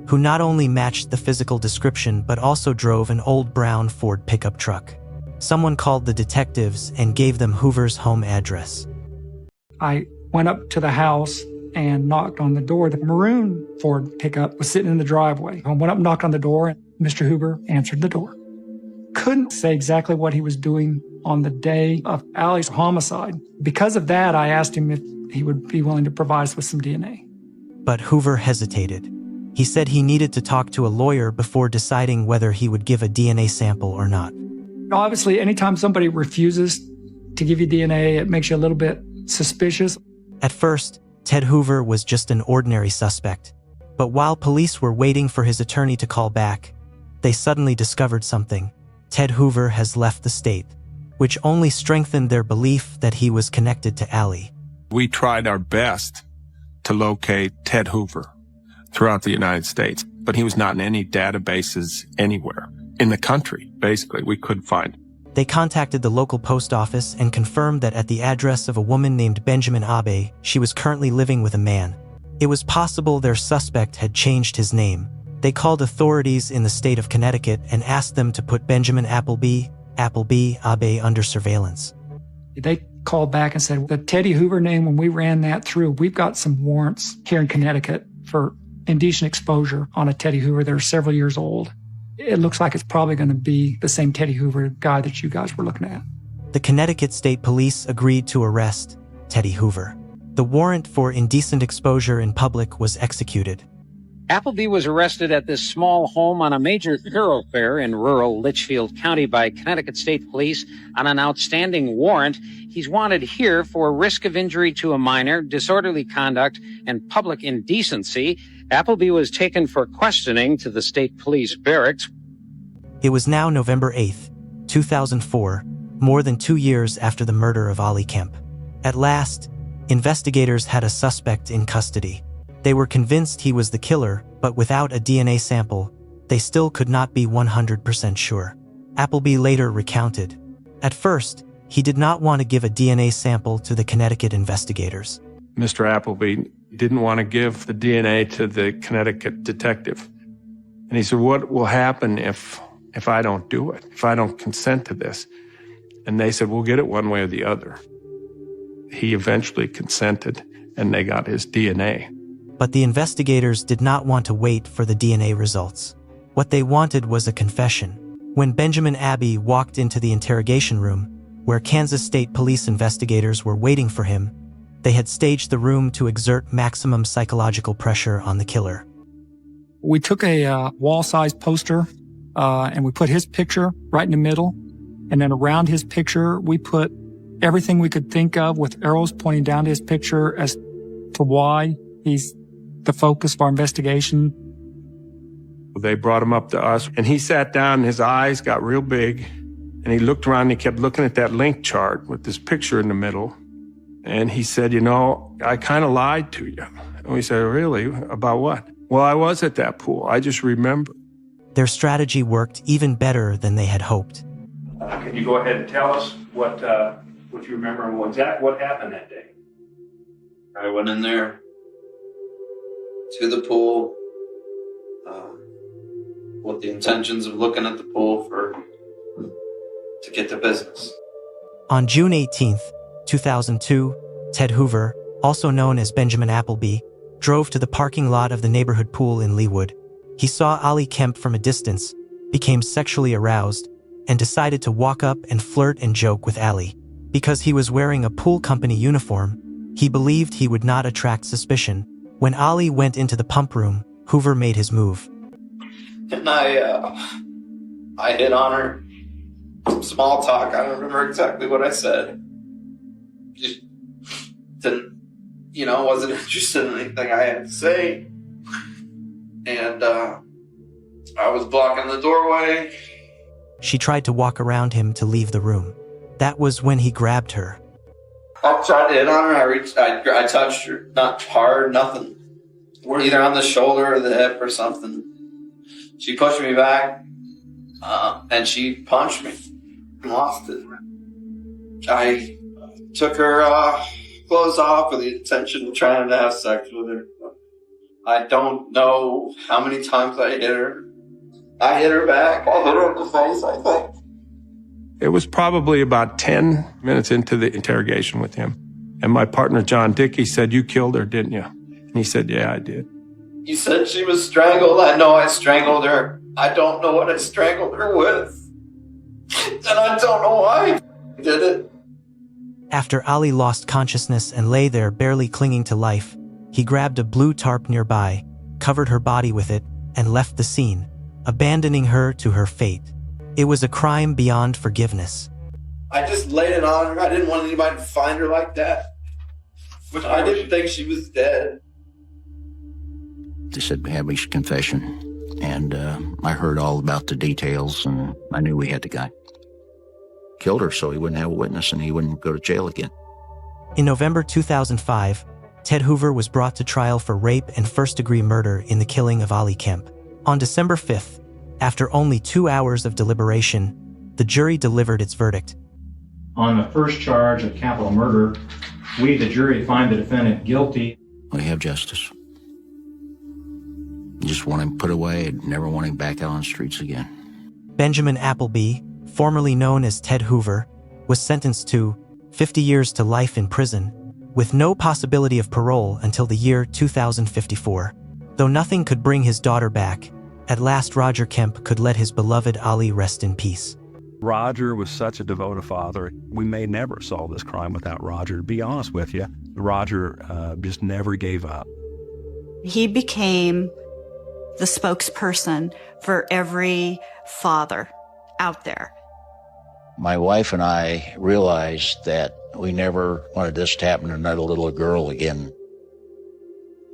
who not only matched the physical description but also drove an old brown Ford pickup truck. Someone called the detectives and gave them Hoover's home address. I went up to the house and knocked on the door. The maroon Ford pickup was sitting in the driveway. I went up and knocked on the door, and Mr. Hoover answered the door. Couldn't say exactly what he was doing on the day of Allie's homicide. Because of that, I asked him if he would be willing to provide us with some DNA. But Hoover hesitated. He said he needed to talk to a lawyer before deciding whether he would give a DNA sample or not. Obviously, anytime somebody refuses to give you DNA, it makes you a little bit suspicious. At first, Ted Hoover was just an ordinary suspect. But while police were waiting for his attorney to call back, they suddenly discovered something. Ted Hoover has left the state, which only strengthened their belief that he was connected to Allie. We tried our best to locate Ted Hoover throughout the United States, but he was not in any databases anywhere in the country. Basically, we couldn't find him. They contacted the local post office and confirmed that at the address of a woman named Benjamin Abe, she was currently living with a man. It was possible their suspect had changed his name. They called authorities in the state of Connecticut and asked them to put Benjamin Abe under surveillance. They called back and said, the Teddy Hoover name, when we ran that through, we've got some warrants here in Connecticut for indecent exposure on a Teddy Hoover that are several years old. It looks like it's probably going to be the same Teddy Hoover guy that you guys were looking at. The Connecticut State Police agreed to arrest Teddy Hoover. The warrant for indecent exposure in public was executed. Appleby was arrested at this small home on a major thoroughfare in rural Litchfield County by Connecticut State Police on an outstanding warrant. He's wanted here for risk of injury to a minor, disorderly conduct, and public indecency. Appleby was taken for questioning to the state police barracks. It was now November 8th, 2004, more than 2 years after the murder of Ali Kemp. At last, investigators had a suspect in custody. They were convinced he was the killer, but without a DNA sample, they still could not be 100% sure. Appleby later recounted. At first, he did not want to give a DNA sample to the Connecticut investigators. Mr. Appleby didn't want to give the DNA to the Connecticut detective. And he said, what will happen if I don't do it, if I don't consent to this? And they said, we'll get it one way or the other. He eventually consented, and they got his DNA. But the investigators did not want to wait for the DNA results. What they wanted was a confession. When Benjamin Abe walked into the interrogation room, where Kansas State Police investigators were waiting for him, they had staged the room to exert maximum psychological pressure on the killer. We took a wall-sized poster, and we put his picture right in the middle. And then around his picture, we put everything we could think of with arrows pointing down to his picture as to why he's the focus of our investigation. They brought him up to us, and he sat down, and his eyes got real big, and he looked around, and he kept looking at that link chart with this picture in the middle. And he said, I kind of lied to you. And we said, really? About what? Well, I was at that pool. I just remember. Their strategy worked even better than they had hoped. Can you go ahead and tell us what you remember and what happened that day? I went in there to the pool with the intentions of looking at the pool to get to business. On June 18th, 2002, Ted Hoover, also known as Benjamin Appleby, drove to the parking lot of the neighborhood pool in Leawood. He saw Ali Kemp from a distance, became sexually aroused, and decided to walk up and flirt and joke with Ali. Because he was wearing a pool company uniform, he believed he would not attract suspicion. When Ali went into the pump room, Hoover made his move. And I hit on her. Some small talk. I don't remember exactly what I said. Just didn't, wasn't interested in anything I had to say. And I was blocking the doorway. She tried to walk around him to leave the room. That was when he grabbed her. I tried to hit on her. I touched her. Not hard, nothing. We're either on the shoulder or the hip or something. She pushed me back, and she punched me. Lost it. I took her clothes off with the intention of trying to have sex with her. I don't know how many times I hit her. I hit her back. I hit her in the face, I think. It was probably about 10 minutes into the interrogation with him. And my partner, John Dickey, said, you killed her, didn't you? And he said, yeah, I did. You said she was strangled. I know I strangled her. I don't know what I strangled her with. And I don't know why I did it. After Ali lost consciousness and lay there barely clinging to life, he grabbed a blue tarp nearby, covered her body with it, and left the scene, abandoning her to her fate. It was a crime beyond forgiveness. I just laid it on her. I didn't want anybody to find her like that. But I didn't think she was dead. They said, have his confession. And I heard all about the details, and I knew we had the guy. Killed her so he wouldn't have a witness and he wouldn't go to jail again. In November 2005, Ted Hoover was brought to trial for rape and first-degree murder in the killing of Ali Kemp. On December 5th, after only 2 hours of deliberation, the jury delivered its verdict. On the first charge of capital murder, we, the jury, find the defendant guilty. We have justice. Just want him put away and never want him back out on the streets again. Benjamin Appleby, formerly known as Ted Hoover, was sentenced to 50 years to life in prison, with no possibility of parole until the year 2054. Though nothing could bring his daughter back, at last Roger Kemp could let his beloved Ali rest in peace. Roger was such a devoted father. We may never solve this crime without Roger. To be honest with you, Roger just never gave up. He became the spokesperson for every father out there. My wife and I realized that we never wanted this to happen to another little girl again.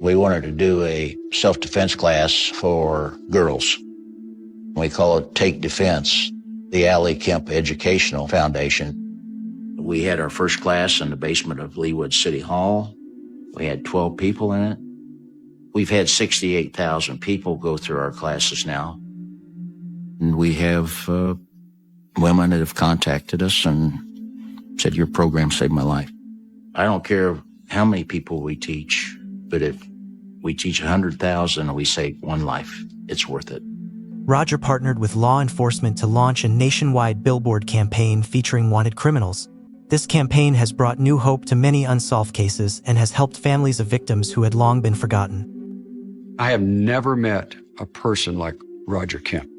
We wanted to do a self-defense class for girls. We call it Take Defense, the Ali Kemp Educational Foundation. We had our first class in the basement of Leawood City Hall. We had 12 people in it. We've had 68,000 people go through our classes now. And we have women that have contacted us and said, your program saved my life. I don't care how many people we teach, but if we teach 100,000 and we save one life, it's worth it. Roger partnered with law enforcement to launch a nationwide billboard campaign featuring wanted criminals. This campaign has brought new hope to many unsolved cases and has helped families of victims who had long been forgotten. I have never met a person like Roger Kemp.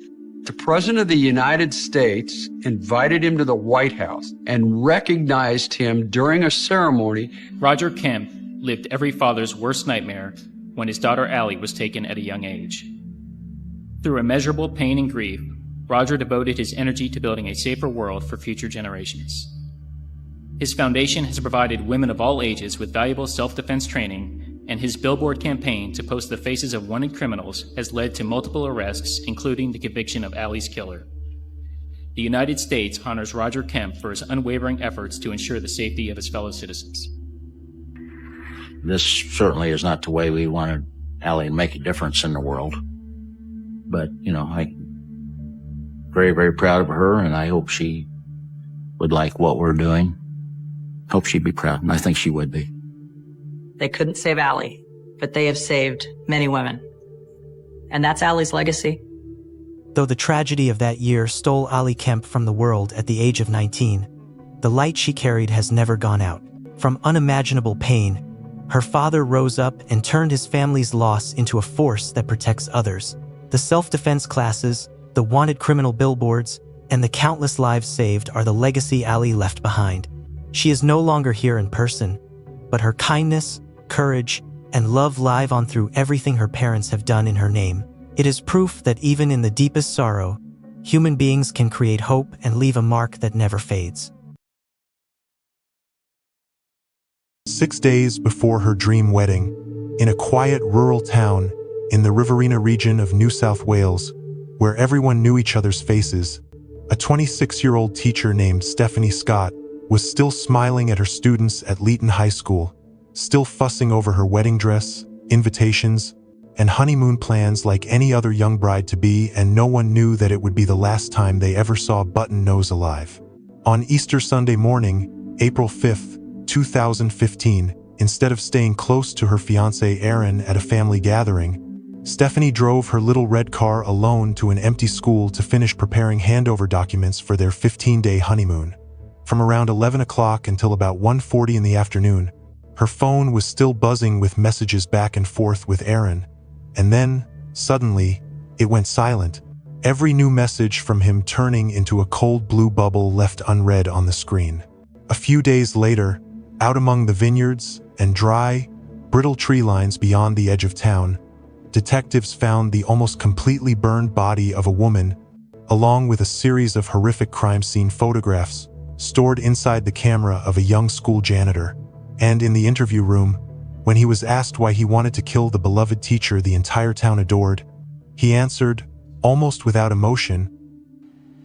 The President of the United States invited him to the White House and recognized him during a ceremony. Roger Kemp lived every father's worst nightmare when his daughter Allie was taken at a young age. Through immeasurable pain and grief, Roger devoted his energy to building a safer world for future generations. His foundation has provided women of all ages with valuable self-defense training, and his billboard campaign to post the faces of wanted criminals has led to multiple arrests, including the conviction of Allie's killer. The United States honors Roger Kemp for his unwavering efforts to ensure the safety of his fellow citizens. This certainly is not the way we wanted Allie to make a difference in the world. But, I'm very, very proud of her, and I hope she would like what we're doing. Hope she'd be proud, and I think she would be. They couldn't save Allie, but they have saved many women. And that's Allie's legacy. Though the tragedy of that year stole Ali Kemp from the world at the age of 19, the light she carried has never gone out. From unimaginable pain, her father rose up and turned his family's loss into a force that protects others. The self-defense classes, the wanted criminal billboards, and the countless lives saved are the legacy Ali left behind. She is no longer here in person, but her kindness, courage, and love live on through everything her parents have done in her name. It is proof that even in the deepest sorrow, human beings can create hope and leave a mark that never fades. 6 days before her dream wedding, in a quiet rural town in the Riverina region of New South Wales, where everyone knew each other's faces, a 26-year-old teacher named Stephanie Scott was still smiling at her students at Leeton High School, still fussing over her wedding dress, invitations, and honeymoon plans like any other young bride-to-be, and no one knew that it would be the last time they ever saw Button-Nose alive. On Easter Sunday morning, April 5th, 2015, instead of staying close to her fiancé Aaron at a family gathering, Stephanie drove her little red car alone to an empty school to finish preparing handover documents for their 15-day honeymoon. From around 11 o'clock until about 1:40 in the afternoon, her phone was still buzzing with messages back and forth with Aaron, and then, suddenly, it went silent, every new message from him turning into a cold blue bubble left unread on the screen. A few days later, out among the vineyards and dry, brittle tree lines beyond the edge of town, detectives found the almost completely burned body of a woman, along with a series of horrific crime scene photographs stored inside the camera of a young school janitor. And in the interview room, When he was asked why he wanted to kill the beloved teacher the entire town adored, he answered, almost without emotion,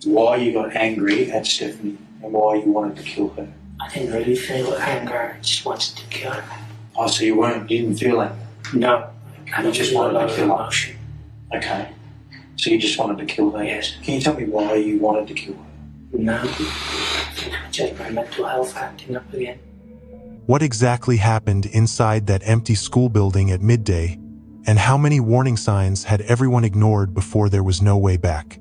why you got angry at Stephanie and why you wanted to kill her. I didn't really feel anger, I just wanted to kill her. Oh, so you didn't feel anger? No. You just wanted to kill her? Emotion. Okay. So you just wanted to kill her? Yes. Can you tell me why you wanted to kill her? No. Just my mental health acting up again. What exactly happened inside that empty school building at midday, and how many warning signs had everyone ignored before there was no way back?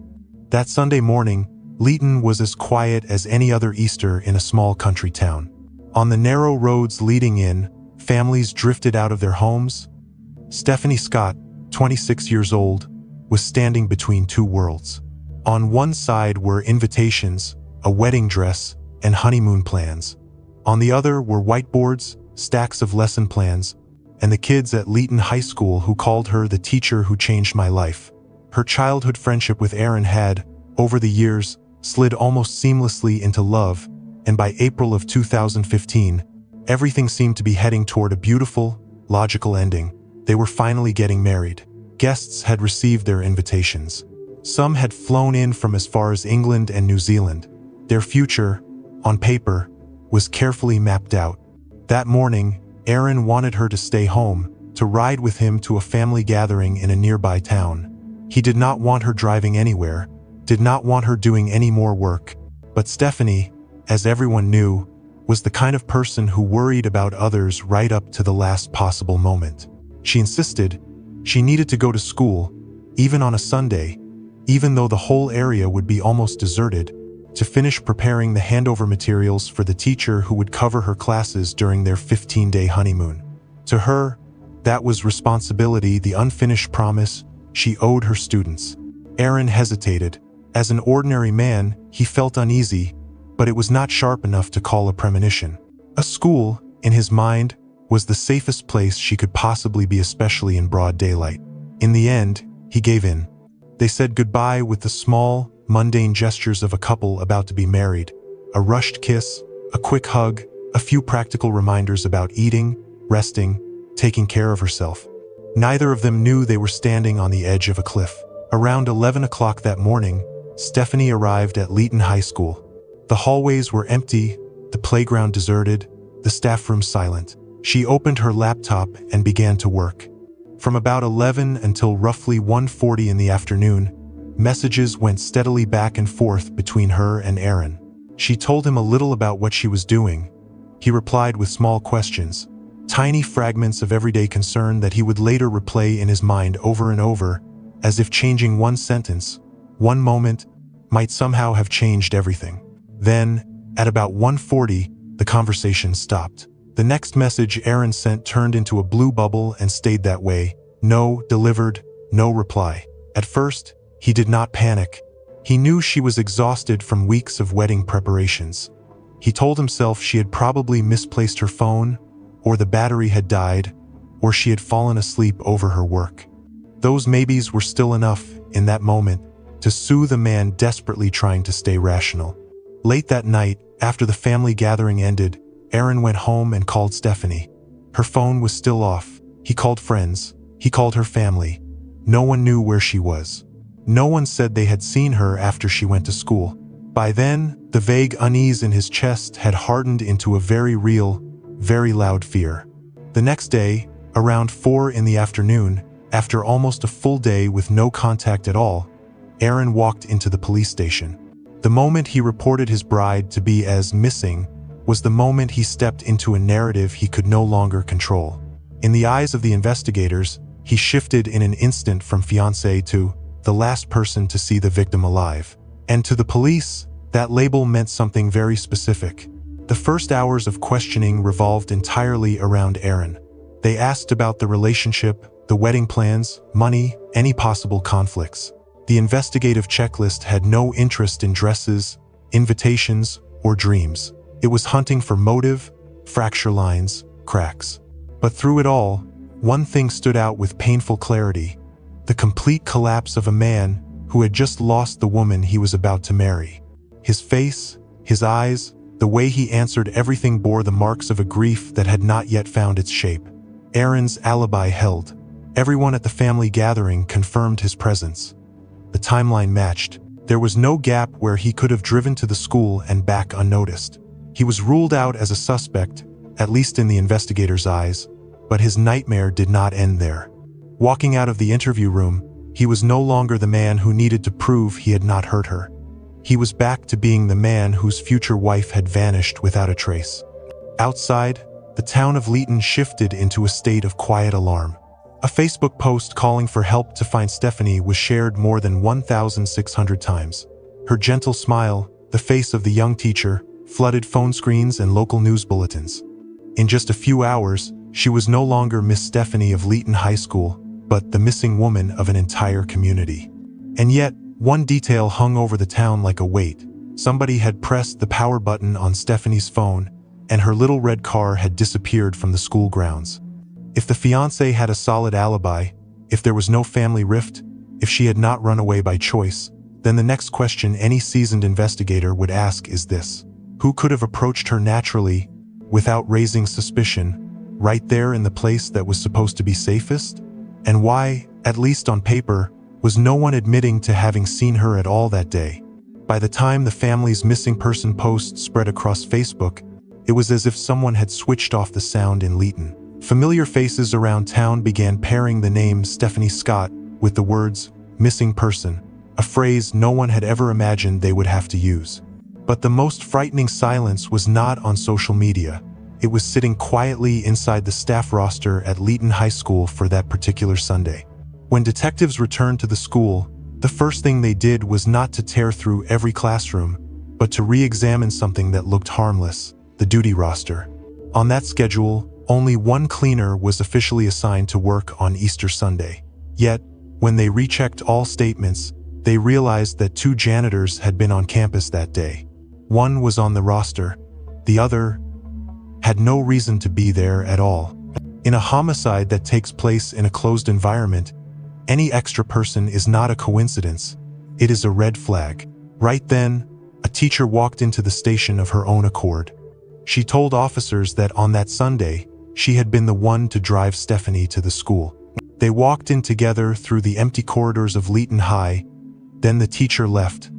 That Sunday morning, Leeton was as quiet as any other Easter in a small country town. On the narrow roads leading in, families drifted out of their homes. Stephanie Scott, 26 years old, was standing between two worlds. On one side were invitations, a wedding dress, and honeymoon plans. On the other were whiteboards, stacks of lesson plans, and the kids at Leeton High School who called her the teacher who changed my life. Her childhood friendship with Aaron had, over the years, slid almost seamlessly into love, and by April of 2015, everything seemed to be heading toward a beautiful, logical ending. They were finally getting married. Guests had received their invitations. Some had flown in from as far as England and New Zealand. Their future, on paper, was carefully mapped out. That morning, Aaron wanted her to stay home, to ride with him to a family gathering in a nearby town. He did not want her driving anywhere, did not want her doing any more work. But Stephanie, as everyone knew, was the kind of person who worried about others right up to the last possible moment. She insisted she needed to go to school, even on a Sunday, even though the whole area would be almost deserted, to finish preparing the handover materials for the teacher who would cover her classes during their 15-day honeymoon. To her, that was responsibility, the unfinished promise she owed her students. Aaron hesitated. As an ordinary man, he felt uneasy, but it was not sharp enough to call a premonition. A school, in his mind, was the safest place she could possibly be, especially in broad daylight. In the end, he gave in. They said goodbye with the small, mundane gestures of a couple about to be married. A rushed kiss, a quick hug, a few practical reminders about eating, resting, taking care of herself. Neither of them knew they were standing on the edge of a cliff. Around 11 o'clock that morning, Stephanie arrived at Leeton High School. The hallways were empty, the playground deserted, the staff room silent. She opened her laptop and began to work. From about 11 until roughly 1:40 in the afternoon, messages went steadily back and forth between her and Aaron. She told him a little about what she was doing. He replied with small questions, tiny fragments of everyday concern that he would later replay in his mind over and over, as if changing one sentence, one moment, might somehow have changed everything. Then, at about 1:40, the conversation stopped. The next message Aaron sent turned into a blue bubble and stayed that way. No delivered, no reply. At first, he did not panic. He knew she was exhausted from weeks of wedding preparations. He told himself she had probably misplaced her phone, or the battery had died, or she had fallen asleep over her work. Those maybes were still enough, in that moment, to soothe a man desperately trying to stay rational. Late that night, after the family gathering ended, Aaron went home and called Stephanie. Her phone was still off. He called friends. He called her family. No one knew where she was. No one said they had seen her after she went to school. By then, the vague unease in his chest had hardened into a very real, very loud fear. The next day, around 4 in the afternoon, after almost a full day with no contact at all, Aaron walked into the police station. The moment he reported his bride to be as missing was the moment he stepped into a narrative he could no longer control. In the eyes of the investigators, he shifted in an instant from fiancé to the last person to see the victim alive. And to the police, that label meant something very specific. The first hours of questioning revolved entirely around Aaron. They asked about the relationship, the wedding plans, money, any possible conflicts. The investigative checklist had no interest in dresses, invitations, or dreams. It was hunting for motive, fracture lines, cracks. But through it all, one thing stood out with painful clarity: the complete collapse of a man who had just lost the woman he was about to marry. His face, his eyes, the way he answered everything bore the marks of a grief that had not yet found its shape. Aaron's alibi held. Everyone at the family gathering confirmed his presence. The timeline matched. There was no gap where he could have driven to the school and back unnoticed. He was ruled out as a suspect, at least in the investigators' eyes, but his nightmare did not end there. Walking out of the interview room, he was no longer the man who needed to prove he had not hurt her. He was back to being the man whose future wife had vanished without a trace. Outside, the town of Leeton shifted into a state of quiet alarm. A Facebook post calling for help to find Stephanie was shared more than 1,600 times. Her gentle smile, the face of the young teacher, flooded phone screens and local news bulletins. In just a few hours, she was no longer Miss Stephanie of Leeton High School, but the missing woman of an entire community. And yet, one detail hung over the town like a weight. Somebody had pressed the power button on Stephanie's phone, and her little red car had disappeared from the school grounds. If the fiancé had a solid alibi, if there was no family rift, if she had not run away by choice, then the next question any seasoned investigator would ask is this: who could have approached her naturally, without raising suspicion, right there in the place that was supposed to be safest? And why, at least on paper, was no one admitting to having seen her at all that day? By the time the family's missing person post spread across Facebook, it was as if someone had switched off the sound in Leeton. Familiar faces around town began pairing the name Stephanie Scott with the words, missing person, a phrase no one had ever imagined they would have to use. But the most frightening silence was not on social media. It was sitting quietly inside the staff roster at Leeton High School for that particular Sunday. When detectives returned to the school, the first thing they did was not to tear through every classroom, but to re-examine something that looked harmless: the duty roster. On that schedule, only one cleaner was officially assigned to work on Easter Sunday. Yet, when they rechecked all statements, they realized that 2 janitors had been on campus that day. One was on the roster, the other had no reason to be there at all. In a homicide that takes place in a closed environment, any extra person is not a coincidence, it is a red flag. Right then, a teacher walked into the station of her own accord. She told officers that on that Sunday, she had been the one to drive Stephanie to the school. They walked in together through the empty corridors of Leeton High. Then the teacher left,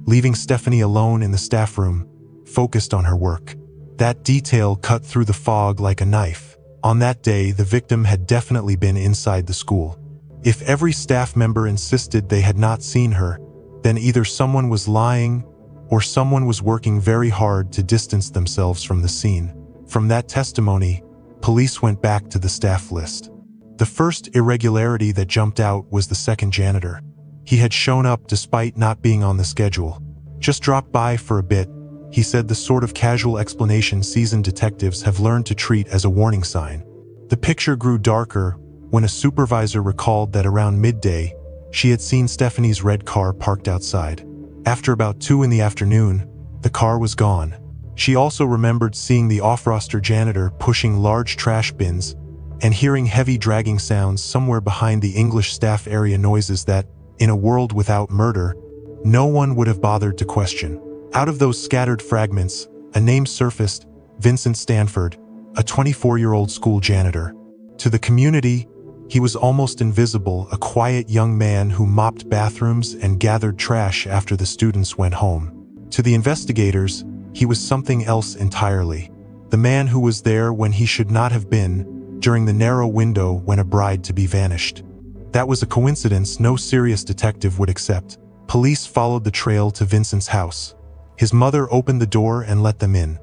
leaving Stephanie alone in the staff room, focused on her work. That detail cut through the fog like a knife. On that day, the victim had definitely been inside the school. If every staff member insisted they had not seen her, then either someone was lying or someone was working very hard to distance themselves from the scene. From that testimony, police went back to the staff list. The first irregularity that jumped out was the second janitor. He had shown up despite not being on the schedule. Just dropped by for a bit, he said, the sort of casual explanation seasoned detectives have learned to treat as a warning sign. The picture grew darker when a supervisor recalled that around midday, she had seen Stephanie's red car parked outside. After about 2 in the afternoon, the car was gone. She also remembered seeing the off-roster janitor pushing large trash bins and hearing heavy dragging sounds somewhere behind the English staff area, noises that, in a world without murder, no one would have bothered to question. Out of those scattered fragments, a name surfaced: Vincent Stanford, a 24-year-old school janitor. To the community, he was almost invisible, a quiet young man who mopped bathrooms and gathered trash after the students went home. To the investigators, he was something else entirely. The man who was there when he should not have been, during the narrow window when a bride-to-be vanished. That was a coincidence no serious detective would accept. Police followed the trail to Vincent's house. His mother opened the door and let them in.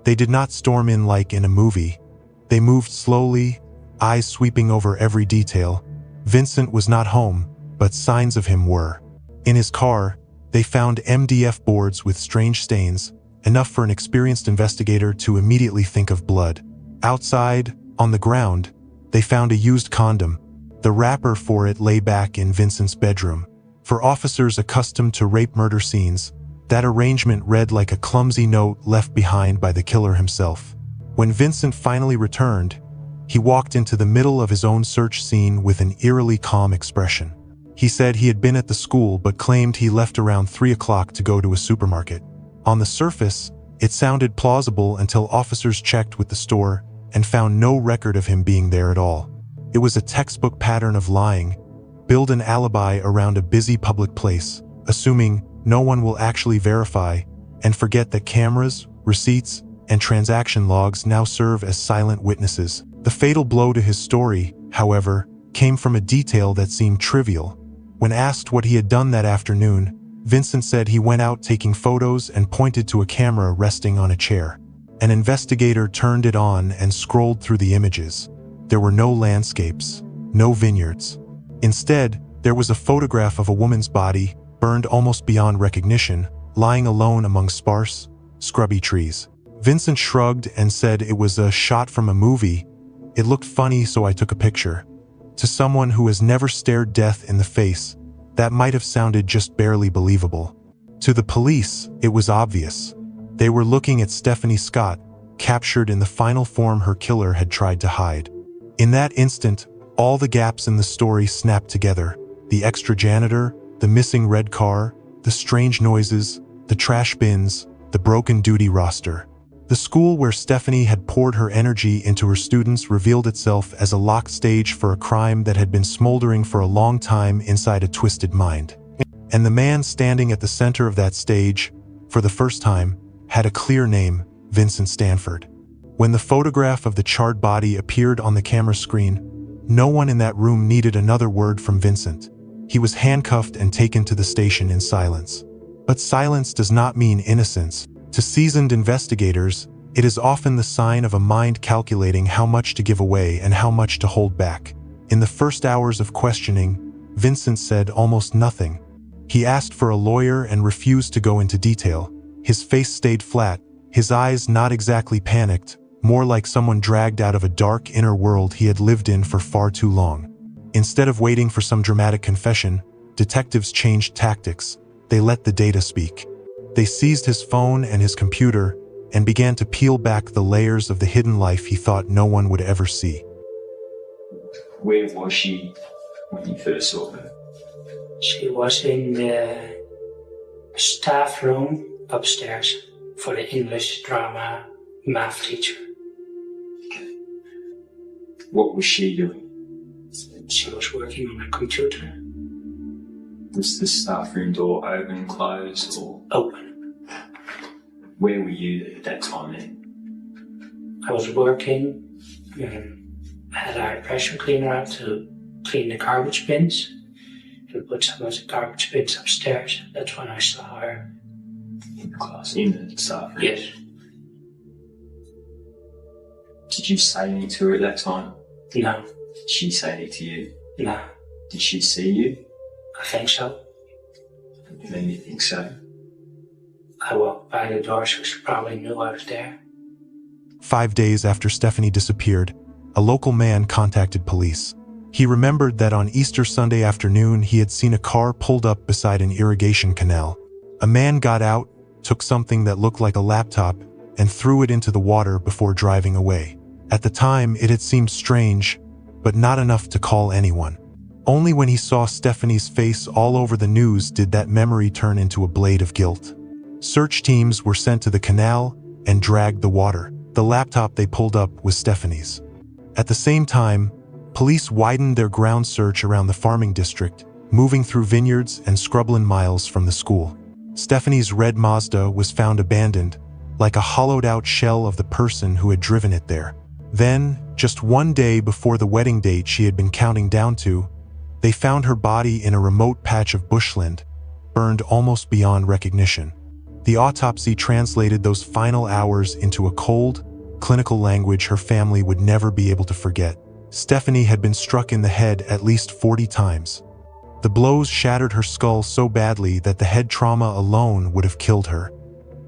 They did not storm in like in a movie. They moved slowly, eyes sweeping over every detail. Vincent was not home, but signs of him were. In his car, they found MDF boards with strange stains, enough for an experienced investigator to immediately think of blood. Outside, on the ground, they found a used condom. The wrapper for it lay back in Vincent's bedroom. For officers accustomed to rape-murder scenes, that arrangement read like a clumsy note left behind by the killer himself. When Vincent finally returned, he walked into the middle of his own search scene with an eerily calm expression. He said he had been at the school but claimed he left around 3 o'clock to go to a supermarket. On the surface, it sounded plausible until officers checked with the store and found no record of him being there at all. It was a textbook pattern of lying. Build an alibi around a busy public place, assuming no one will actually verify, and forget that cameras, receipts, and transaction logs now serve as silent witnesses. The fatal blow to his story, however, came from a detail that seemed trivial. When asked what he had done that afternoon, Vincent said he went out taking photos and pointed to a camera resting on a chair. An investigator turned it on and scrolled through the images. There were no landscapes, no vineyards. Instead, there was a photograph of a woman's body, burned almost beyond recognition, lying alone among sparse, scrubby trees. Vincent shrugged and said it was a shot from a movie. It looked funny, so I took a picture. To someone who has never stared death in the face, that might have sounded just barely believable. To the police, it was obvious. They were looking at Stephanie Scott, captured in the final form her killer had tried to hide. In that instant, all the gaps in the story snapped together. The extra janitor, the missing red car, the strange noises, the trash bins, the broken duty roster. The school where Stephanie had poured her energy into her students revealed itself as a locked stage for a crime that had been smoldering for a long time inside a twisted mind. And the man standing at the center of that stage, for the first time, had a clear name: Vincent Stanford. When the photograph of the charred body appeared on the camera screen, no one in that room needed another word from Vincent. He was handcuffed and taken to the station in silence. But silence does not mean innocence. To seasoned investigators, it is often the sign of a mind calculating how much to give away and how much to hold back. In the first hours of questioning, Vincent said almost nothing. He asked for a lawyer and refused to go into detail. His face stayed flat, his eyes not exactly panicked, more like someone dragged out of a dark inner world he had lived in for far too long. Instead of waiting for some dramatic confession, detectives changed tactics. They let the data speak. They seized his phone and his computer and began to peel back the layers of the hidden life he thought no one would ever see. Where was she when you first saw her? She was in the staff room upstairs for the English drama math teacher. What was she doing? She was working on a computer. Was the staff room door open, closed, or open? Where were you at that time then? I was working. I had our pressure cleaner out to clean the garbage bins. We put some of the garbage bins upstairs. That's when I saw her. In the class, in the staff room? Yes. Did you say anything to her at that time? No. Did she say anything to you? No. Did she see you? I think so. It made me think so. I walked by the door, so she probably knew I was there. 5 days after Stephanie disappeared, a local man contacted police. He remembered that on Easter Sunday afternoon he had seen a car pulled up beside an irrigation canal. A man got out, took something that looked like a laptop, and threw it into the water before driving away. At the time, it had seemed strange, but not enough to call anyone. Only when he saw Stephanie's face all over the news did that memory turn into a blade of guilt. Search teams were sent to the canal and dragged the water. The laptop they pulled up was Stephanie's. At the same time, police widened their ground search around the farming district, moving through vineyards and scrubland miles from the school. Stephanie's red Mazda was found abandoned, like a hollowed-out shell of the person who had driven it there. Then, just 1 day before the wedding date she had been counting down to, they found her body in a remote patch of bushland, burned almost beyond recognition. The autopsy translated those final hours into a cold, clinical language her family would never be able to forget. Stephanie had been struck in the head at least 40 times. The blows shattered her skull so badly that the head trauma alone would have killed her.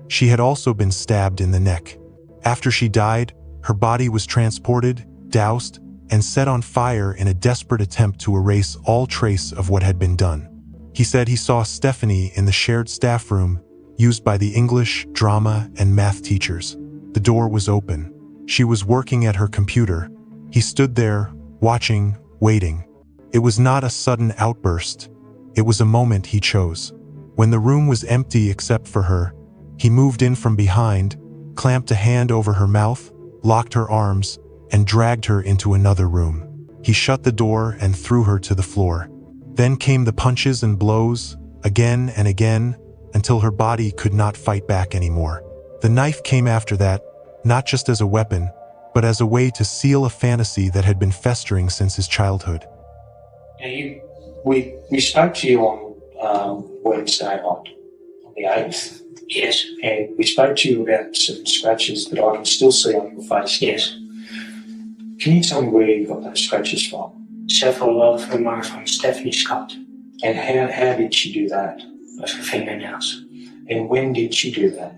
She had also been stabbed in the neck. After she died, her body was transported, doused, and set on fire in a desperate attempt to erase all trace of what had been done. He said he saw Stephanie in the shared staff room used by the English, drama, and math teachers. The door was open. She was working at her computer. He stood there, watching, waiting. It was not a sudden outburst. It was a moment he chose. When the room was empty except for her, he moved in from behind, clamped a hand over her mouth, locked her arms, and dragged her into another room. He shut the door and threw her to the floor. Then came the punches and blows, again and again, until her body could not fight back anymore. The knife came after that, not just as a weapon, but as a way to seal a fantasy that had been festering since his childhood. Now we spoke to you on Wednesday night, on the 8th. Yes. And we spoke to you about some scratches that I can still see on your face. Yes. Can you tell me where you got those scratches from? Several of them are from Stephanie Scott. And how did she do that? With her fingernails. And when did she do that?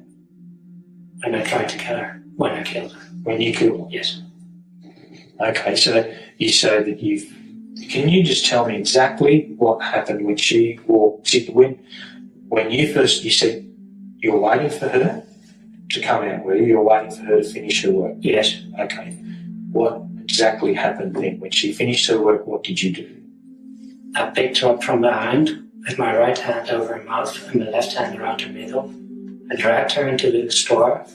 When I tried to kill her. When I killed her. When you killed her? Yes. Okay, so you say that can you just tell me exactly what happened when she walked, when you first, you said you were waiting for her to come out, were you? You were waiting for her to finish her work? Yes. Okay. What exactly happened then? When she finished her work, what did you do? I picked her up from behind with my right hand over her mouth and my left hand around her middle. I dragged her into the store.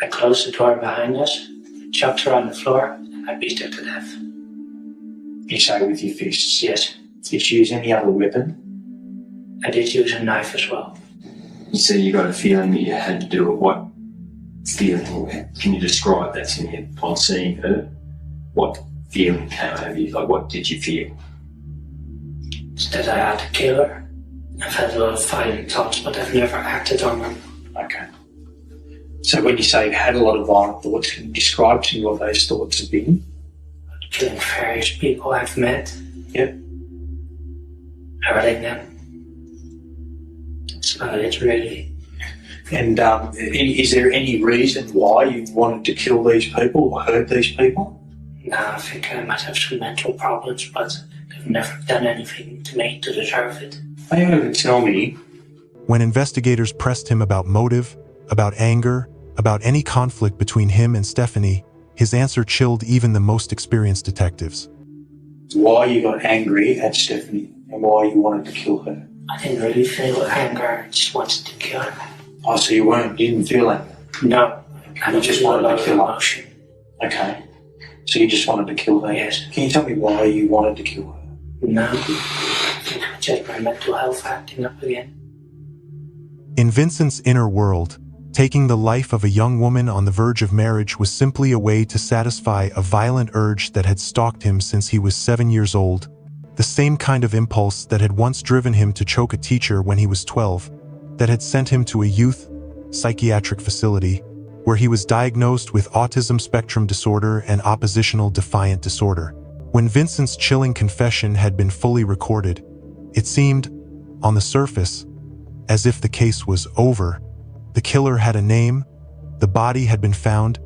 I closed the door behind us, chucked her on the floor, and I beat her to death. You say with your fists? Yes. Did you use any other weapon? I did use a knife as well. You said you got a feeling that you had to do it. What feeling? Can you describe that to me upon seeing her? What feeling came over you? Like, what did you feel? It's that I had to kill her. I've had a lot of violent thoughts, but I've never acted on them. Okay. So when you say you've had a lot of violent thoughts, can you describe to me what those thoughts have been? Killing various people I've met. Yep. Hurting them. That's about it, really. And is there any reason why you wanted to kill these people or hurt these people? No, I think I might have some mental problems, but they've never done anything to me to deserve it. Are you able to tell me? When investigators pressed him about motive, about anger, about any conflict between him and Stephanie, his answer chilled even the most experienced detectives. Why you got angry at Stephanie and why you wanted to kill her? I didn't really feel anger, I just wanted to kill her. Oh, so you didn't feel anger? No. You just wanted to kill her? Okay. So you just wanted to kill her? Yes. Can you tell me why you wanted to kill her? No. I think just my mental health acting up again. In Vincent's inner world, taking the life of a young woman on the verge of marriage was simply a way to satisfy a violent urge that had stalked him since he was 7 years old, the same kind of impulse that had once driven him to choke a teacher when he was 12, that had sent him to a youth psychiatric facility where he was diagnosed with autism spectrum disorder and oppositional defiant disorder. When Vincent's chilling confession had been fully recorded, it seemed, on the surface, as if the case was over. The killer had a name, the body had been found,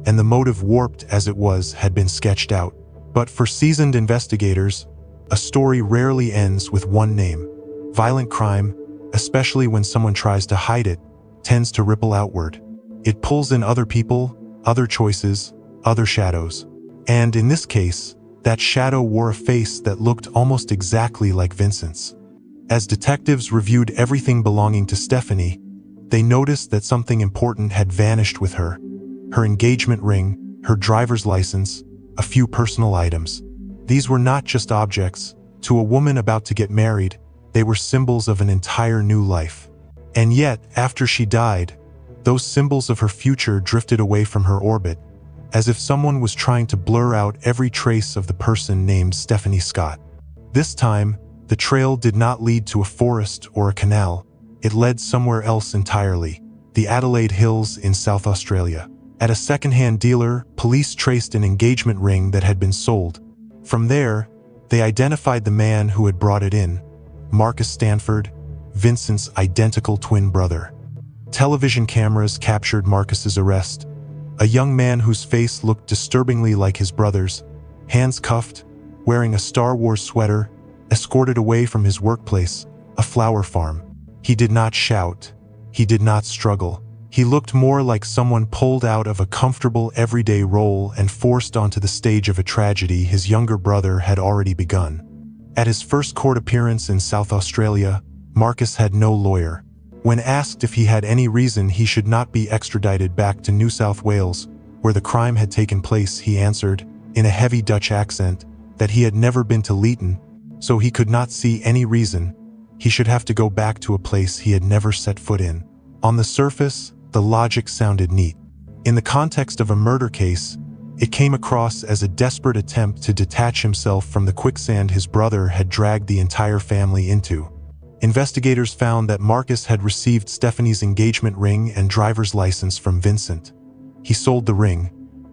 and the motive, warped as it was, had been sketched out. But for seasoned investigators, a story rarely ends with one name. Violent crime, especially when someone tries to hide it, tends to ripple outward. It pulls in other people, other choices, other shadows. And in this case, that shadow wore a face that looked almost exactly like Vincent's. As detectives reviewed everything belonging to Stephanie, they noticed that something important had vanished with her. Her engagement ring, her driver's license, a few personal items. These were not just objects. To a woman about to get married, they were symbols of an entire new life. And yet, after she died, those symbols of her future drifted away from her orbit, as if someone was trying to blur out every trace of the person named Stephanie Scott. This time, the trail did not lead to a forest or a canal. It led somewhere else entirely, the Adelaide Hills in South Australia. At a second-hand dealer, police traced an engagement ring that had been sold. From there, they identified the man who had brought it in, Marcus Stanford, Vincent's identical twin brother. Television cameras captured Marcus's arrest, a young man whose face looked disturbingly like his brother's, hands cuffed, wearing a Star Wars sweater, escorted away from his workplace, a flower farm. He did not shout. He did not struggle. He looked more like someone pulled out of a comfortable everyday role and forced onto the stage of a tragedy his younger brother had already begun. At his first court appearance in South Australia, Marcus had no lawyer. When asked if he had any reason he should not be extradited back to New South Wales, where the crime had taken place, he answered, in a heavy Dutch accent, that he had never been to Leeton, so he could not see any reason he should have to go back to a place he had never set foot in. On the surface, the logic sounded neat. In the context of a murder case, it came across as a desperate attempt to detach himself from the quicksand his brother had dragged the entire family into. Investigators found that Marcus had received Stephanie's engagement ring and driver's license from Vincent. He sold the ring.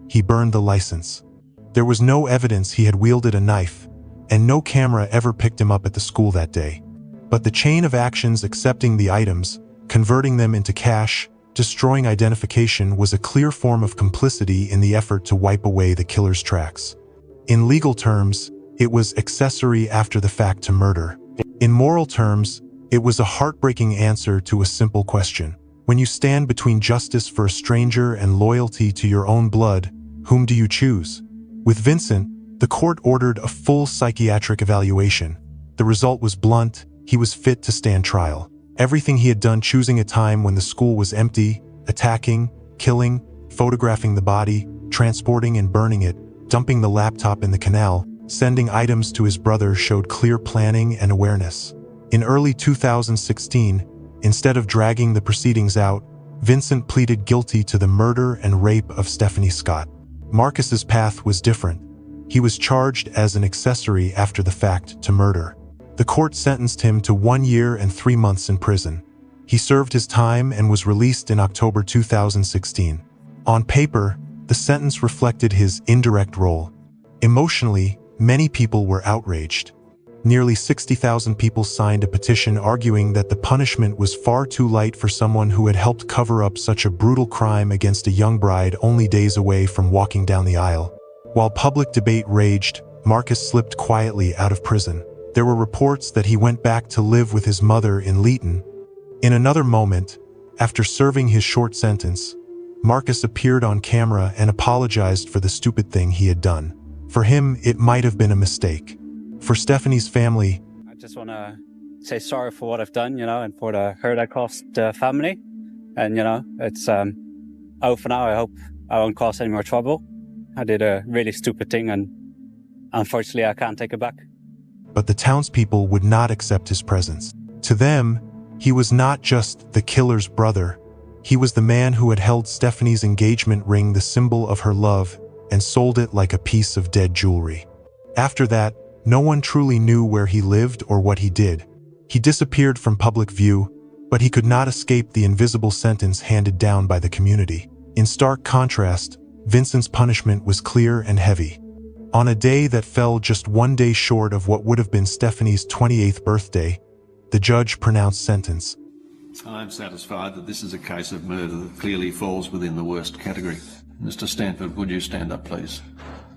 He burned the license. There was no evidence he had wielded a knife, and no camera ever picked him up at the school that day. But the chain of actions accepting the items, converting them into cash, destroying identification was a clear form of complicity in the effort to wipe away the killer's tracks. In legal terms, it was accessory after the fact to murder. In moral terms, it was a heartbreaking answer to a simple question. When you stand between justice for a stranger and loyalty to your own blood, whom do you choose? With Vincent, the court ordered a full psychiatric evaluation. The result was blunt: he was fit to stand trial. Everything he had done, choosing a time when the school was empty, attacking, killing, photographing the body, transporting and burning it, dumping the laptop in the canal, sending items to his brother, showed clear planning and awareness. In early 2016, instead of dragging the proceedings out, Vincent pleaded guilty to the murder and rape of Stephanie Scott. Marcus's path was different. He was charged as an accessory after the fact to murder. The court sentenced him to 1 year and 3 months in prison. He served his time and was released in October 2016. On paper, the sentence reflected his indirect role. Emotionally, many people were outraged. Nearly 60,000 people signed a petition arguing that the punishment was far too light for someone who had helped cover up such a brutal crime against a young bride only days away from walking down the aisle. While public debate raged, Marcus slipped quietly out of prison. There were reports that he went back to live with his mother in Leeton. In another moment, after serving his short sentence, Marcus appeared on camera and apologized for the stupid thing he had done. For him, it might have been a mistake. For Stephanie's family, I just want to say sorry for what I've done, and for the hurt I caused the family. And, it's out for now. I hope I won't cause any more trouble. I did a really stupid thing, and unfortunately, I can't take it back. But the townspeople would not accept his presence. To them, he was not just the killer's brother. He was the man who had held Stephanie's engagement ring, the symbol of her love, and sold it like a piece of dead jewelry. After that, no one truly knew where he lived or what he did. He disappeared from public view, but he could not escape the invisible sentence handed down by the community. In stark contrast, Vincent's punishment was clear and heavy. On a day that fell just 1 day short of what would have been Stephanie's 28th birthday, the judge pronounced sentence. I am satisfied that this is a case of murder that clearly falls within the worst category. Mr. Stanford, would you stand up, please?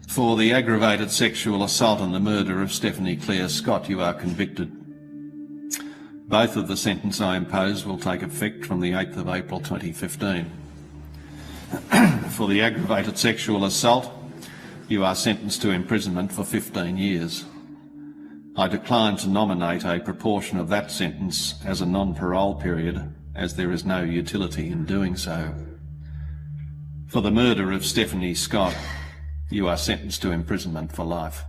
For the aggravated sexual assault and the murder of Stephanie Claire Scott, you are convicted. Both of the sentence I impose will take effect from the 8th of April 2015. For the aggravated sexual assault, you are sentenced to imprisonment for 15 years. I decline to nominate a proportion of that sentence as a non-parole period, as there is no utility in doing so. For the murder of Stephanie Scott, you are sentenced to imprisonment for life.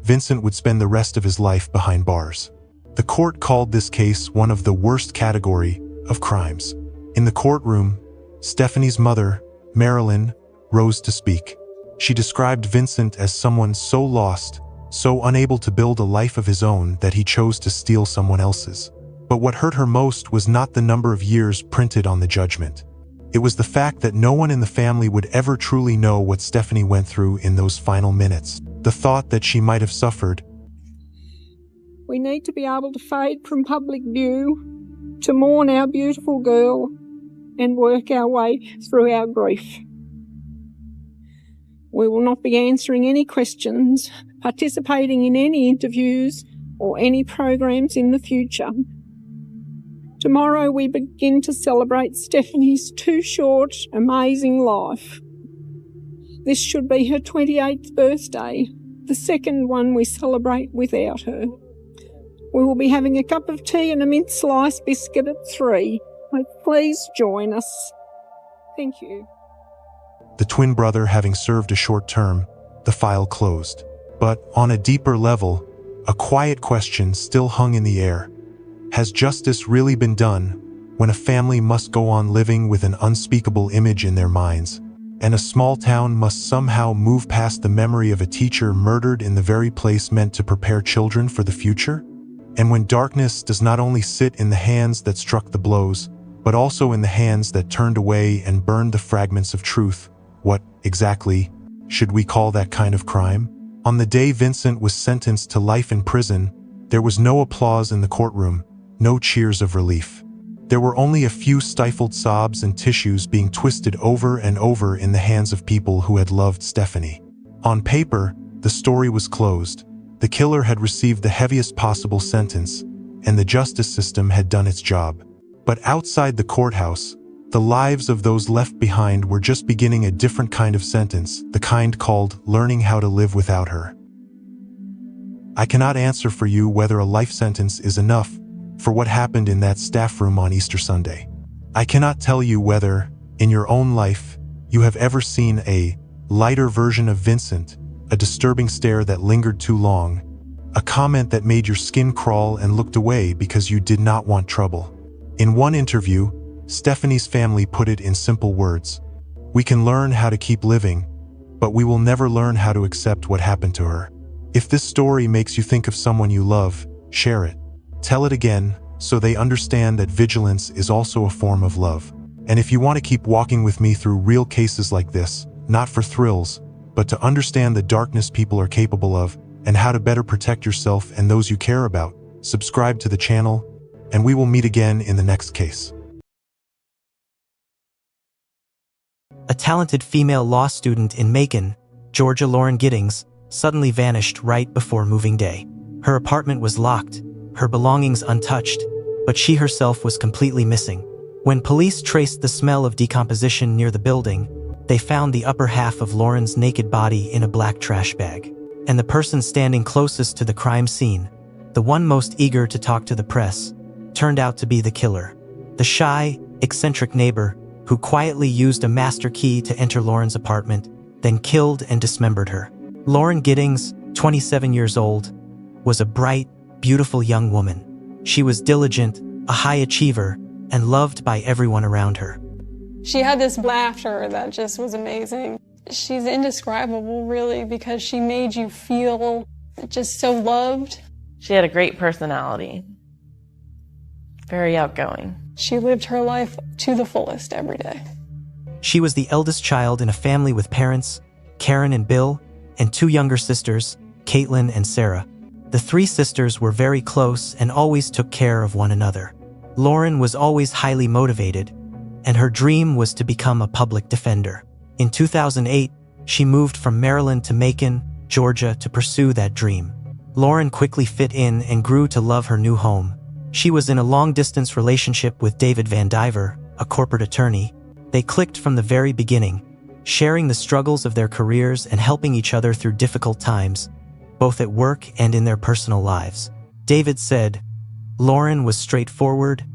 Vincent would spend the rest of his life behind bars. The court called this case one of the worst category of crimes. In the courtroom, Stephanie's mother, Marilyn, rose to speak. She described Vincent as someone so lost, so unable to build a life of his own that he chose to steal someone else's. But what hurt her most was not the number of years printed on the judgment. It was the fact that no one in the family would ever truly know what Stephanie went through in those final minutes. The thought that she might have suffered. We need to be able to fade from public view, to mourn our beautiful girl, and work our way through our grief. We will not be answering any questions, participating in any interviews, or any programs in the future. Tomorrow we begin to celebrate Stephanie's too short, amazing life. This should be her 28th birthday, the second one we celebrate without her. We will be having a cup of tea and a mint slice biscuit at 3. So please join us. Thank you. the twin brother having served a short term, the file closed. But on a deeper level, a quiet question still hung in the air. Has justice really been done when a family must go on living with an unspeakable image in their minds, and a small town must somehow move past the memory of a teacher murdered in the very place meant to prepare children for the future? And when darkness does not only sit in the hands that struck the blows, but also in the hands that turned away and burned the fragments of truth, what, exactly, should we call that kind of crime? On the day Vincent was sentenced to life in prison, there was no applause in the courtroom, no cheers of relief. There were only a few stifled sobs and tissues being twisted over and over in the hands of people who had loved Stephanie. On paper, the story was closed. The killer had received the heaviest possible sentence, and the justice system had done its job. But outside the courthouse, the lives of those left behind were just beginning a different kind of sentence, the kind called learning how to live without her. I cannot answer for you whether a life sentence is enough for what happened in that staff room on Easter Sunday. I cannot tell you whether, in your own life, you have ever seen a lighter version of Vincent, a disturbing stare that lingered too long, a comment that made your skin crawl and looked away because you did not want trouble. In one interview, Stephanie's family put it in simple words: "We can learn how to keep living, but we will never learn how to accept what happened to her." If this story makes you think of someone you love, share it. Tell it again, so they understand that vigilance is also a form of love. And if you want to keep walking with me through real cases like this, not for thrills, but to understand the darkness people are capable of, and how to better protect yourself and those you care about, subscribe to the channel, and we will meet again in the next case. A talented female law student in Macon, Georgia, Lauren Giddings, suddenly vanished right before moving day. Her apartment was locked, her belongings untouched, but she herself was completely missing. When police traced the smell of decomposition near the building, they found the upper half of Lauren's naked body in a black trash bag. And the person standing closest to the crime scene, the one most eager to talk to the press, turned out to be the killer. The shy, eccentric neighbor who quietly used a master key to enter Lauren's apartment, then killed and dismembered her. Lauren Giddings, 27 years old, was a bright, beautiful young woman. She was diligent, a high achiever, and loved by everyone around her. She had this laughter that just was amazing. She's indescribable, really, because she made you feel just so loved. She had a great personality. Very outgoing. She lived her life to the fullest every day. She was the eldest child in a family with parents, Karen and Bill, and two younger sisters, Caitlin and Sarah. The three sisters were very close and always took care of one another. Lauren was always highly motivated, and her dream was to become a public defender. In 2008, she moved from Maryland to Macon, Georgia, to pursue that dream. Lauren quickly fit in and grew to love her new home. She was in a long-distance relationship with David Van Diver, a corporate attorney. They clicked from the very beginning, sharing the struggles of their careers and helping each other through difficult times, both at work and in their personal lives. David said, Lauren was straightforward,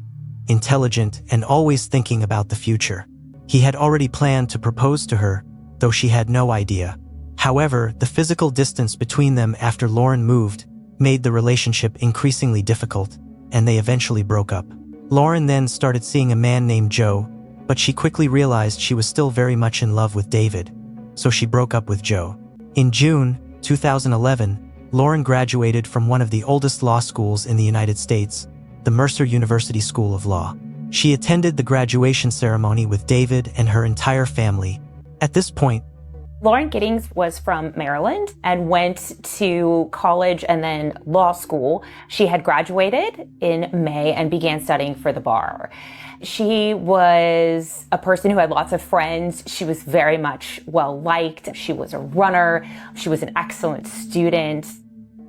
intelligent, and always thinking about the future. He had already planned to propose to her, though she had no idea. However, the physical distance between them after Lauren moved made the relationship increasingly difficult, and they eventually broke up. Lauren then started seeing a man named Joe, but she quickly realized she was still very much in love with David, so she broke up with Joe. In June 2011, Lauren graduated from one of the oldest law schools in the United States, the Mercer University School of Law. She attended the graduation ceremony with David and her entire family. At this point, Lauren Giddings was from Maryland and went to college and then law school. She had graduated in May and began studying for the bar. She was a person who had lots of friends. She was very much well-liked. She was a runner. She was an excellent student.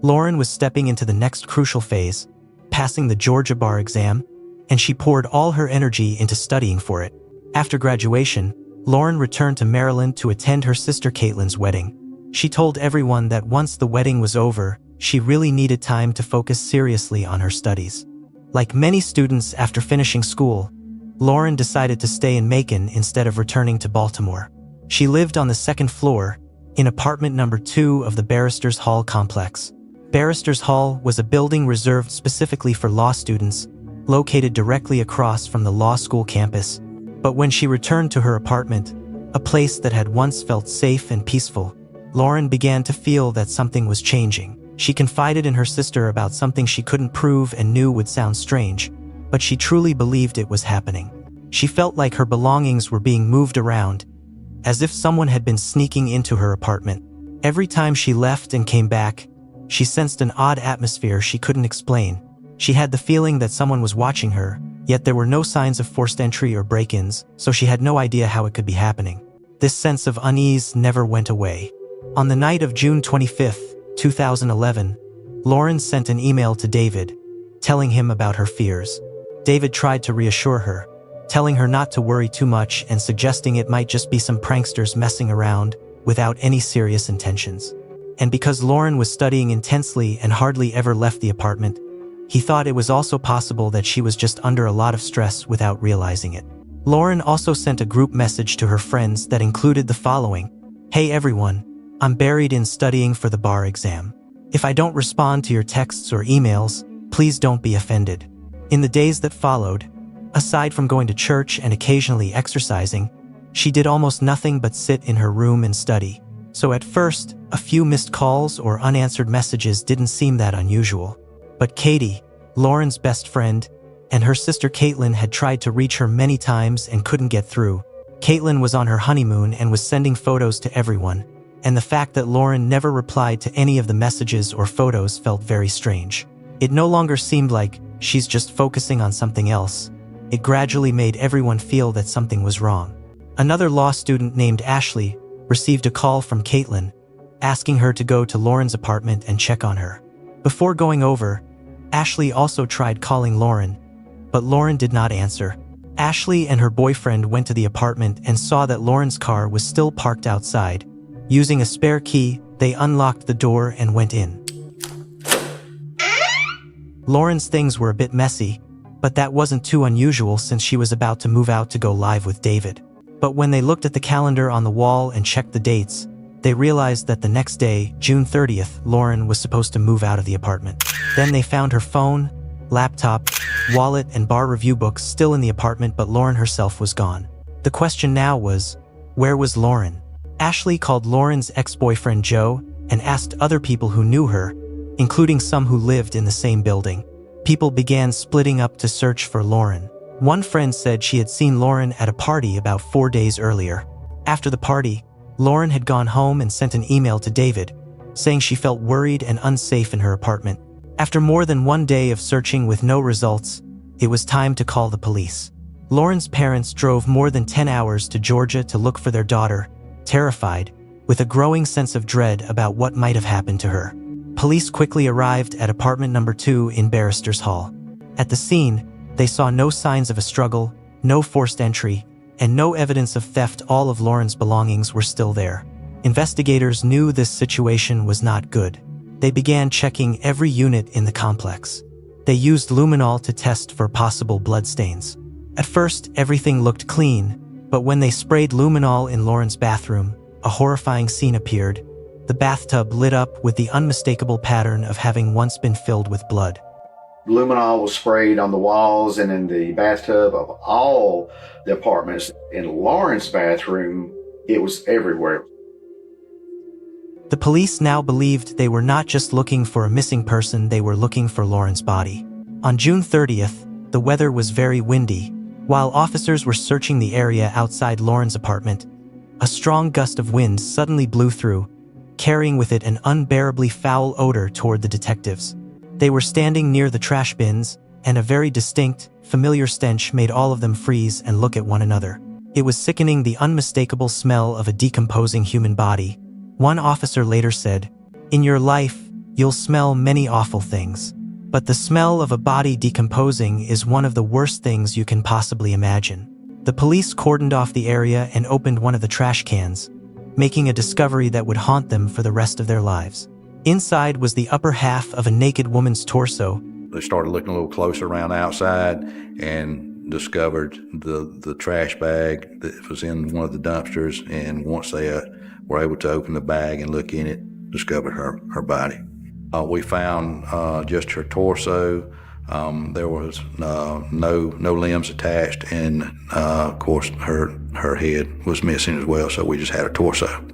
Lauren was stepping into the next crucial phase, passing the Georgia bar exam, and she poured all her energy into studying for it. After graduation, Lauren returned to Maryland to attend her sister Caitlin's wedding. She told everyone that once the wedding was over, she really needed time to focus seriously on her studies. Like many students after finishing school, Lauren decided to stay in Macon instead of returning to Baltimore. She lived on the second floor, in apartment number 2 of the Barristers Hall complex. Barristers Hall was a building reserved specifically for law students, located directly across from the law school campus. But when she returned to her apartment, a place that had once felt safe and peaceful, Lauren began to feel that something was changing. She confided in her sister about something she couldn't prove and knew would sound strange, but she truly believed it was happening. She felt like her belongings were being moved around, as if someone had been sneaking into her apartment. Every time she left and came back, she sensed an odd atmosphere she couldn't explain. She had the feeling that someone was watching her, yet there were no signs of forced entry or break-ins, so she had no idea how it could be happening. This sense of unease never went away. On the night of June 25, 2011, Lauren sent an email to David, telling him about her fears. David tried to reassure her, telling her not to worry too much and suggesting it might just be some pranksters messing around without any serious intentions. And because Lauren was studying intensely and hardly ever left the apartment, he thought it was also possible that she was just under a lot of stress without realizing it. Lauren also sent a group message to her friends that included the following: "Hey everyone, I'm buried in studying for the bar exam. If I don't respond to your texts or emails, please don't be offended." In the days that followed, aside from going to church and occasionally exercising, she did almost nothing but sit in her room and study. So at first, a few missed calls or unanswered messages didn't seem that unusual. But Katie, Lauren's best friend, and her sister Caitlin had tried to reach her many times and couldn't get through. Caitlin was on her honeymoon and was sending photos to everyone, and the fact that Lauren never replied to any of the messages or photos felt very strange. It no longer seemed like she's just focusing on something else. It gradually made everyone feel that something was wrong. Another law student named Ashley received a call from Caitlin, asking her to go to Lauren's apartment and check on her. Before going over, Ashley also tried calling Lauren, but Lauren did not answer. Ashley and her boyfriend went to the apartment and saw that Lauren's car was still parked outside. Using a spare key, they unlocked the door and went in. Lauren's things were a bit messy, but that wasn't too unusual since she was about to move out to go live with David. But when they looked at the calendar on the wall and checked the dates, they realized that the next day, June 30th, Lauren was supposed to move out of the apartment. Then they found her phone, laptop, wallet, and bar review books still in the apartment, but Lauren herself was gone. The question now was, where was Lauren? Ashley called Lauren's ex-boyfriend Joe and asked other people who knew her, including some who lived in the same building. People began splitting up to search for Lauren. One friend said she had seen Lauren at a party about 4 days earlier. After the party, Lauren had gone home and sent an email to David, saying she felt worried and unsafe in her apartment. After more than 1 day of searching with no results, it was time to call the police. Lauren's parents drove more than 10 hours to Georgia to look for their daughter, terrified, with a growing sense of dread about what might have happened to her. Police quickly arrived at apartment number 2 in Barristers Hall. At the scene, they saw no signs of a struggle, no forced entry, and no evidence of theft. All of Lauren's belongings were still there. Investigators knew this situation was not good. They began checking every unit in the complex. They used luminol to test for possible bloodstains. At first, everything looked clean, but when they sprayed luminol in Lauren's bathroom, a horrifying scene appeared. The bathtub lit up with the unmistakable pattern of having once been filled with blood. Luminol was sprayed on the walls and in the bathtub of all the apartments. In Lauren's bathroom, it was everywhere. The police now believed they were not just looking for a missing person, they were looking for Lauren's body. On June 30th, the weather was very windy. While officers were searching the area outside Lauren's apartment, a strong gust of wind suddenly blew through, carrying with it an unbearably foul odor toward the detectives. They were standing near the trash bins, and a very distinct, familiar stench made all of them freeze and look at one another. It was sickening, the unmistakable smell of a decomposing human body. One officer later said, "In your life, you'll smell many awful things, but the smell of a body decomposing is one of the worst things you can possibly imagine." The police cordoned off the area and opened one of the trash cans, making a discovery that would haunt them for the rest of their lives. Inside was the upper half of a naked woman's torso. They started looking a little closer around outside, and discovered the trash bag that was in one of the dumpsters, and once they were able to open the bag and look in it, discovered her body. We found just her torso. There was no limbs attached, and of course her head was missing as well, so we just had her torso.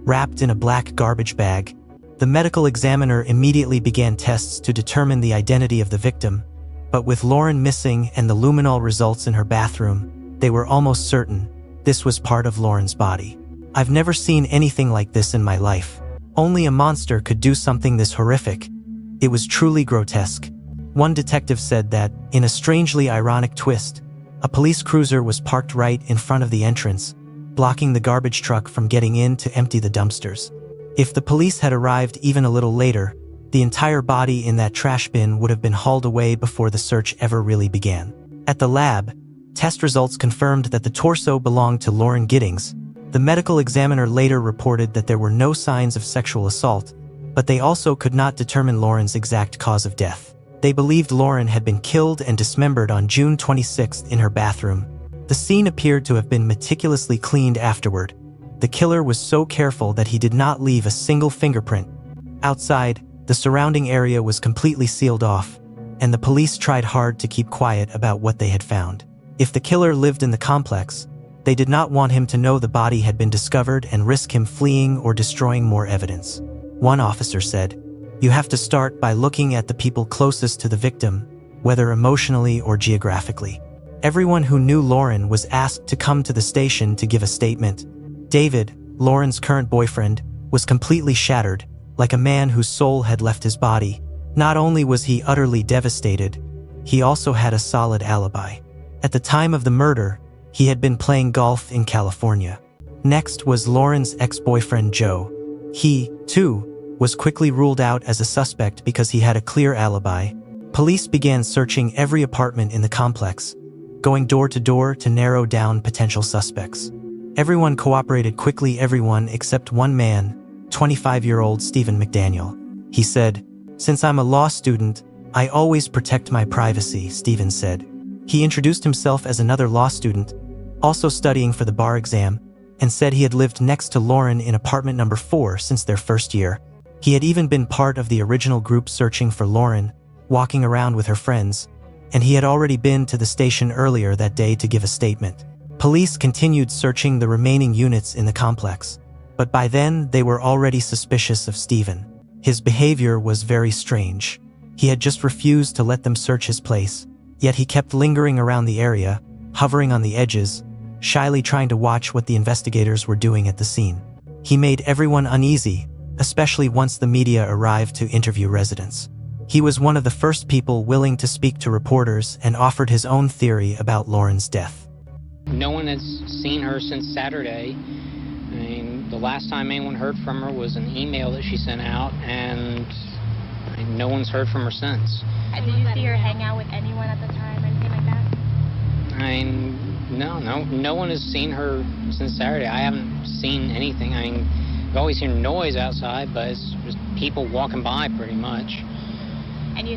Wrapped in a black garbage bag, the medical examiner immediately began tests to determine the identity of the victim, but with Lauren missing and the luminol results in her bathroom, they were almost certain this was part of Lauren's body. I've never seen anything like this in my life. Only a monster could do something this horrific. It was truly grotesque. One detective said that, in a strangely ironic twist, a police cruiser was parked right in front of the entrance, blocking the garbage truck from getting in to empty the dumpsters. If the police had arrived even a little later, the entire body in that trash bin would have been hauled away before the search ever really began. At the lab, test results confirmed that the torso belonged to Lauren Giddings. The medical examiner later reported that there were no signs of sexual assault, but they also could not determine Lauren's exact cause of death. They believed Lauren had been killed and dismembered on June 26th in her bathroom. The scene appeared to have been meticulously cleaned afterward. The killer was so careful that he did not leave a single fingerprint. Outside, the surrounding area was completely sealed off, and the police tried hard to keep quiet about what they had found. If the killer lived in the complex, they did not want him to know the body had been discovered and risk him fleeing or destroying more evidence. One officer said, "You have to start by looking at the people closest to the victim, whether emotionally or geographically." Everyone who knew Lauren was asked to come to the station to give a statement. David, Lauren's current boyfriend, was completely shattered, like a man whose soul had left his body. Not only was he utterly devastated, he also had a solid alibi. At the time of the murder, he had been playing golf in California. Next was Lauren's ex-boyfriend Joe. He, too, was quickly ruled out as a suspect because he had a clear alibi. Police began searching every apartment in the complex, going door to door to narrow down potential suspects. Everyone cooperated quickly, everyone except one man, 25-year-old Stephen McDaniel. He said, "Since I'm a law student, I always protect my privacy," Stephen said. He introduced himself as another law student, also studying for the bar exam, and said he had lived next to Lauren in apartment number 4 since their first year. He had even been part of the original group searching for Lauren, walking around with her friends, and he had already been to the station earlier that day to give a statement. Police continued searching the remaining units in the complex, but by then they were already suspicious of Stephen. His behavior was very strange. He had just refused to let them search his place, yet he kept lingering around the area, hovering on the edges, shyly trying to watch what the investigators were doing at the scene. He made everyone uneasy, especially once the media arrived to interview residents. He was one of the first people willing to speak to reporters and offered his own theory about Lauren's death. No one has seen her since Saturday. I mean, the last time anyone heard from her was an email that she sent out, and no one's heard from her since. Did you see her hang out with anyone at the time, anything like that? I mean, no one has seen her since Saturday. I haven't seen anything. I mean, I've always heard noise outside, but it's just people walking by pretty much. And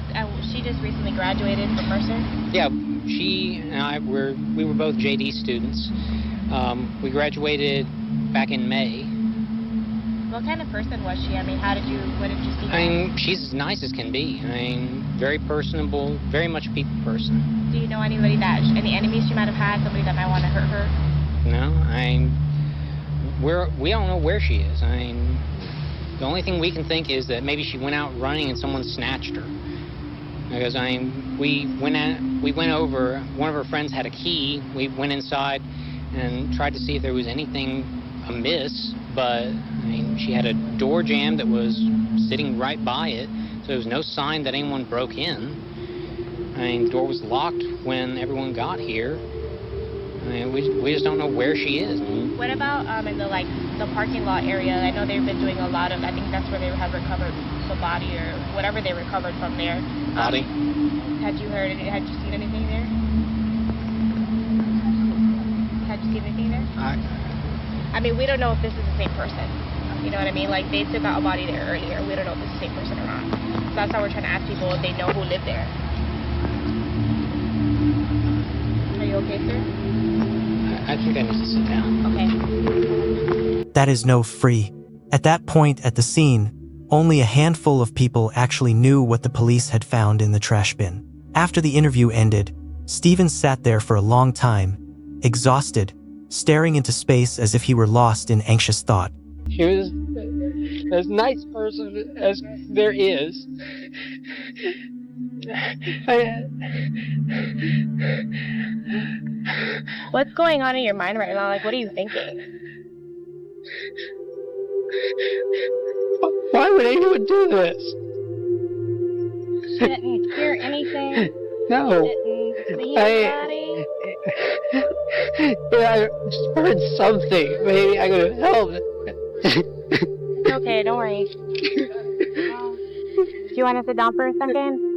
she just recently graduated from Mercer? Yeah, she and I we were both JD students. We graduated back in May. What kind of person was she? I mean, what did you see? I mean, she's as nice as can be. I mean, very personable, very much a people person. Do you know any enemies she might have had, somebody that might want to hurt her? No, we don't know where she is. I mean, the only thing we can think is that maybe she went out running and someone snatched her. Because we went over. One of her friends had a key. We went inside and tried to see if there was anything amiss, but she had a door jamb that was sitting right by it, so there was no sign that anyone broke in. The door was locked when everyone got here. We just don't know where she is. What about in the parking lot area? I know they've been doing a lot of. I think that's where they have recovered the body or whatever they recovered from there. Body. Had you seen anything there? Had you seen anything there? I mean, we don't know if this is the same person. You know what I mean? Like, they took out a body there earlier. We don't know if it's the same person or not. So that's how we're trying to ask people if they know who lived there. Are you okay, sir? I think I need to sit down. Okay. That is no free. At that point at the scene, only a handful of people actually knew what the police had found in the trash bin. After the interview ended, Stephen sat there for a long time, exhausted, staring into space as if he were lost in anxious thought. She was as nice person as there is. What's going on in your mind right now? Like, what are you thinking? Why would anyone do this? She didn't hear anything. No. Didn't see anybody. I just heard something. Maybe I could have helped. It's okay, don't worry. Do you want to sit down for a second?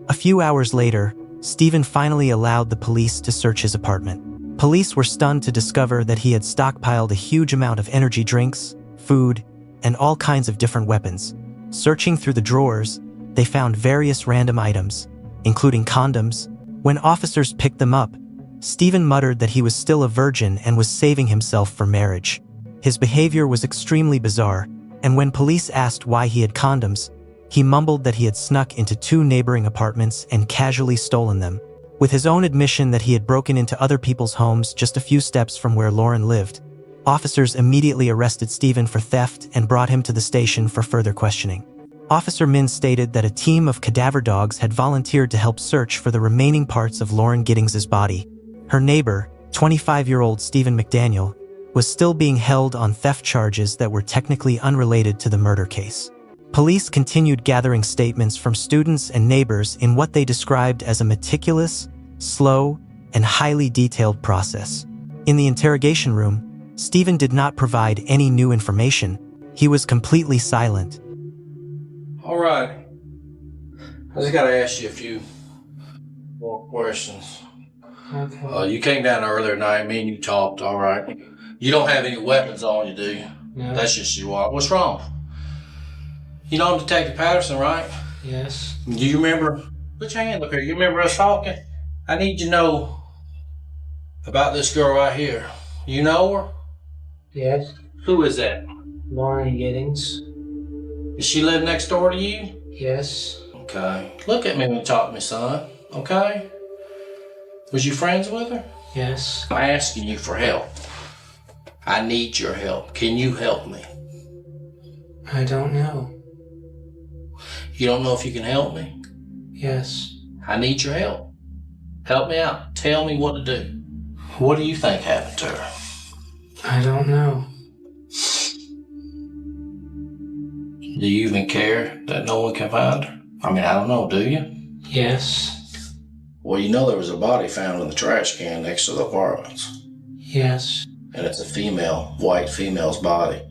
A few hours later, Stephen finally allowed the police to search his apartment. Police were stunned to discover that he had stockpiled a huge amount of energy drinks, food, and all kinds of different weapons. Searching through the drawers, they found various random items, including condoms. When officers picked them up, Stephen muttered that he was still a virgin and was saving himself for marriage. His behavior was extremely bizarre, and when police asked why he had condoms, he mumbled that he had snuck into 2 neighboring apartments and casually stolen them. With his own admission that he had broken into other people's homes just a few steps from where Lauren lived, officers immediately arrested Stephen for theft and brought him to the station for further questioning. Officer Min stated that a team of cadaver dogs had volunteered to help search for the remaining parts of Lauren Gittings's body. Her neighbor, 25-year-old Stephen McDaniel, was still being held on theft charges that were technically unrelated to the murder case. Police continued gathering statements from students and neighbors in what they described as a meticulous, slow, and highly detailed process. In the interrogation room, Stephen did not provide any new information. He was completely silent. All right. I just got to ask you a few more questions. Okay. You came down earlier tonight, me and you talked, all right? You don't have any weapons on you, do you? No. That's just you are. What's wrong? You know Detective Patterson, right? Yes. Do you remember? Put your hand up here. You remember us talking? I need you to know about this girl right here. You know her? Yes. Who is that? Lauren Gittings. Does she live next door to you? Yes. Okay. Look at me when you talk to me, son. Okay? Was you friends with her? Yes. I'm asking you for help. I need your help. Can you help me? I don't know. You don't know if you can help me? Yes. I need your help. Help me out. Tell me what to do. What do you think happened to her? I don't know. Do you even care that no one can find her? I mean, I don't know, do you? Yes. Well, you know there was a body found in the trash can next to the apartments. Yes. And it's a female, white female's body,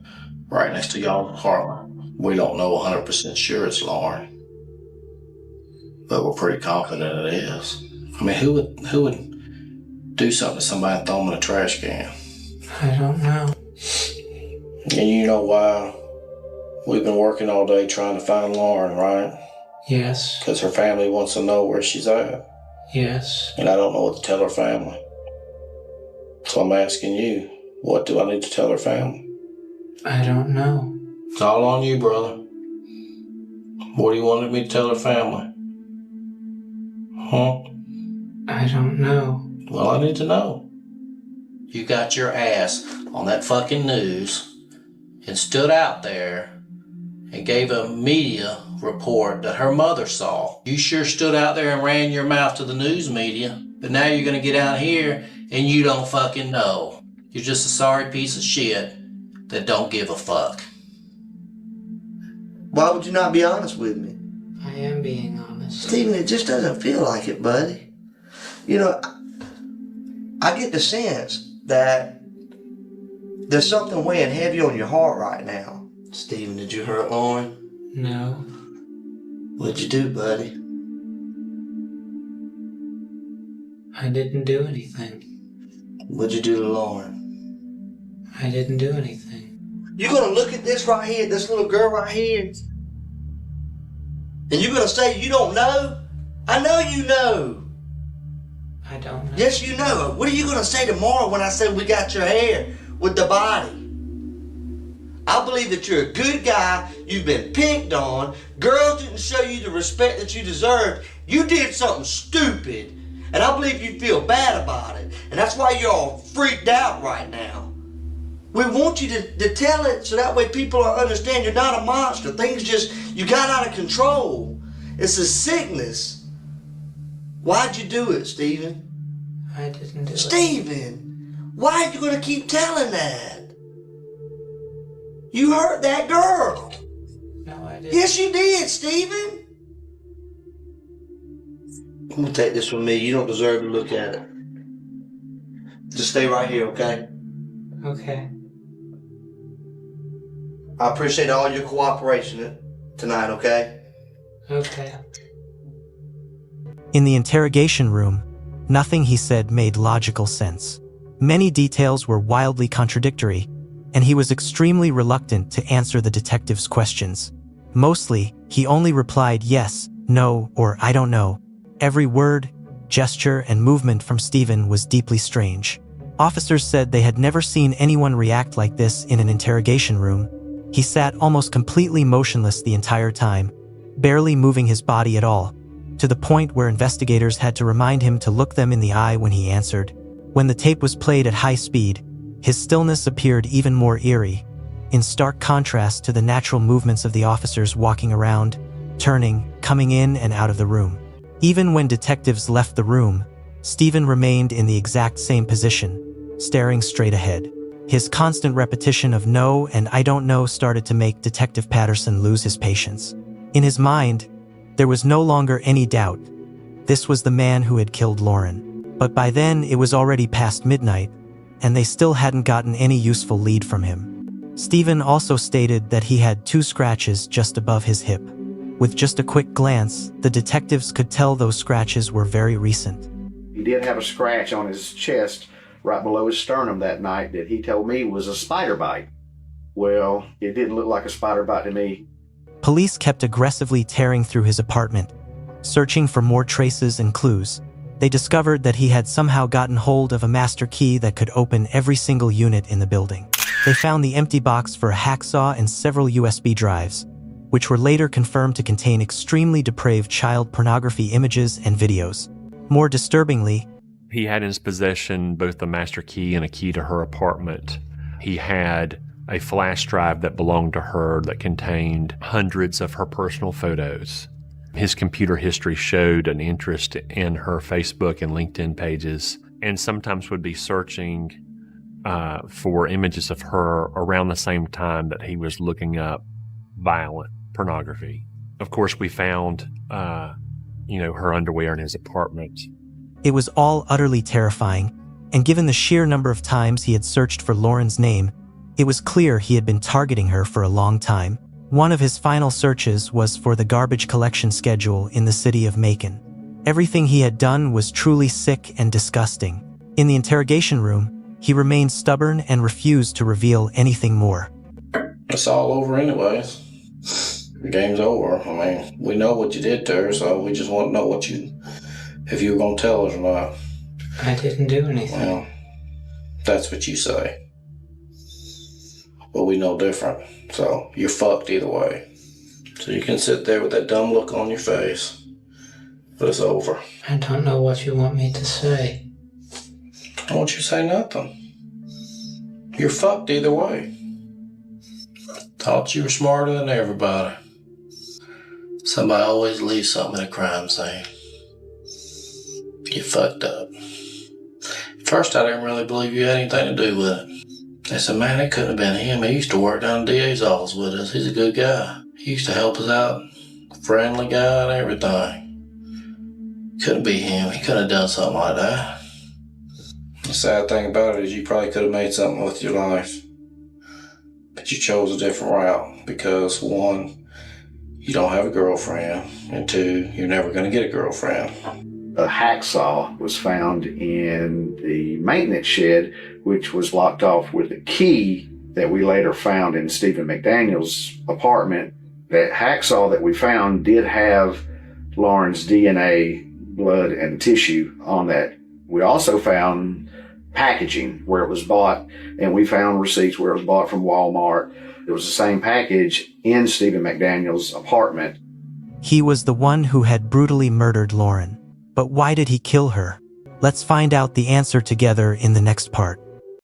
right next to y'all's apartment. We don't know 100% sure it's Lauren, but we're pretty confident it is. I mean, who would do something to somebody and throw them in a trash can? I don't know. And you know why we've been working all day trying to find Lauren, right? Yes. Because her family wants to know where she's at. Yes. And I don't know what to tell her family. So I'm asking you, what do I need to tell her family? I don't know. It's all on you, brother. What do you want me to tell her family? Huh? I don't know. Well, I need to know. You got your ass on that fucking news and stood out there and gave a media report that her mother saw. You sure stood out there and ran your mouth to the news media, but now you're gonna get out here and you don't fucking know. You're just a sorry piece of shit that don't give a fuck. Why would you not be honest with me? I am being honest. Stephen, it just doesn't feel like it, buddy. You know, I get the sense that there's something weighing heavy on your heart right now. Stephen, did you hurt Lauren? No. What'd you do, buddy? I didn't do anything. What'd you do to Lauren? I didn't do anything. You're gonna look at this right here, this little girl right here, and you're gonna say you don't know? I know you know. I don't know. Yes, you know. What are you going to say tomorrow when I say we got your hair with the body? I believe that you're a good guy. You've been picked on. Girls didn't show you the respect that you deserved. You did something stupid. And I believe you feel bad about it. And that's why you're all freaked out right now. We want you to tell it so that way people understand you're not a monster. Things just, you got out of control. It's a sickness. Why'd you do it, Stephen? I didn't do it. Stephen, why are you going to keep telling that? You hurt that girl. No, I didn't. Yes, you did, Stephen. I'm going to take this from me. You don't deserve to look at it. Just stay right here, okay? Okay. I appreciate all your cooperation tonight, okay? Okay. In the interrogation room, nothing he said made logical sense. Many details were wildly contradictory, and he was extremely reluctant to answer the detective's questions. Mostly, he only replied yes, no, or I don't know. Every word, gesture, and movement from Stephen was deeply strange. Officers said they had never seen anyone react like this in an interrogation room. He sat almost completely motionless the entire time, barely moving his body at all, to the point where investigators had to remind him to look them in the eye when he answered. When the tape was played at high speed, his stillness appeared even more eerie, in stark contrast to the natural movements of the officers walking around, turning, coming in and out of the room. Even when detectives left the room, Stephen remained in the exact same position, staring straight ahead. His constant repetition of no and I don't know started to make Detective Patterson lose his patience. In his mind, there was no longer any doubt. This was the man who had killed Lauren. But by then, it was already past midnight, and they still hadn't gotten any useful lead from him. Stephen also stated that he had 2 scratches just above his hip. With just a quick glance, the detectives could tell those scratches were very recent. He did have a scratch on his chest right below his sternum that night that he told me was a spider bite. Well, it didn't look like a spider bite to me. Police kept aggressively tearing through his apartment, searching for more traces and clues. They discovered that he had somehow gotten hold of a master key that could open every single unit in the building. They found the empty box for a hacksaw and several USB drives, which were later confirmed to contain extremely depraved child pornography images and videos. More disturbingly, he had in his possession both the master key and a key to her apartment. He had a flash drive that belonged to her that contained hundreds of her personal photos. His computer history showed an interest in her Facebook and LinkedIn pages, and sometimes would be searching for images of her around the same time that he was looking up violent pornography. Of course, we found, her underwear in his apartment. It was all utterly terrifying, and given the sheer number of times he had searched for Lauren's name, it was clear he had been targeting her for a long time. One of his final searches was for the garbage collection schedule in the city of Macon. Everything he had done was truly sick and disgusting. In the interrogation room, he remained stubborn and refused to reveal anything more. It's all over anyways. The game's over. I mean, we know what you did to her, so we just want to know if you were going to tell us or not. I didn't do anything. Well, that's what you say. But we know different, so you're fucked either way. So you can sit there with that dumb look on your face, but it's over. I don't know what you want me to say. I want you to say nothing. You're fucked either way. Thought you were smarter than everybody. Somebody always leaves something in a crime scene. You fucked up. At first I didn't really believe you had anything to do with it. I said, man, it couldn't have been him. He used to work down the DA's office with us. He's a good guy. He used to help us out. Friendly guy and everything. Couldn't be him. He couldn't have done something like that. The sad thing about it is you probably could have made something with your life. But you chose a different route because, 1, you don't have a girlfriend, and 2, you're never going to get a girlfriend. A hacksaw was found in the maintenance shed, which was locked off with a key that we later found in Stephen McDaniel's apartment. That hacksaw that we found did have Lauren's DNA, blood, and tissue on that We also found packaging where it was bought, and we found receipts where it was bought from Walmart. It was the same package in Stephen McDaniel's apartment. He was the one who had brutally murdered Lauren. But why did he kill her? Let's find out the answer together in the next part.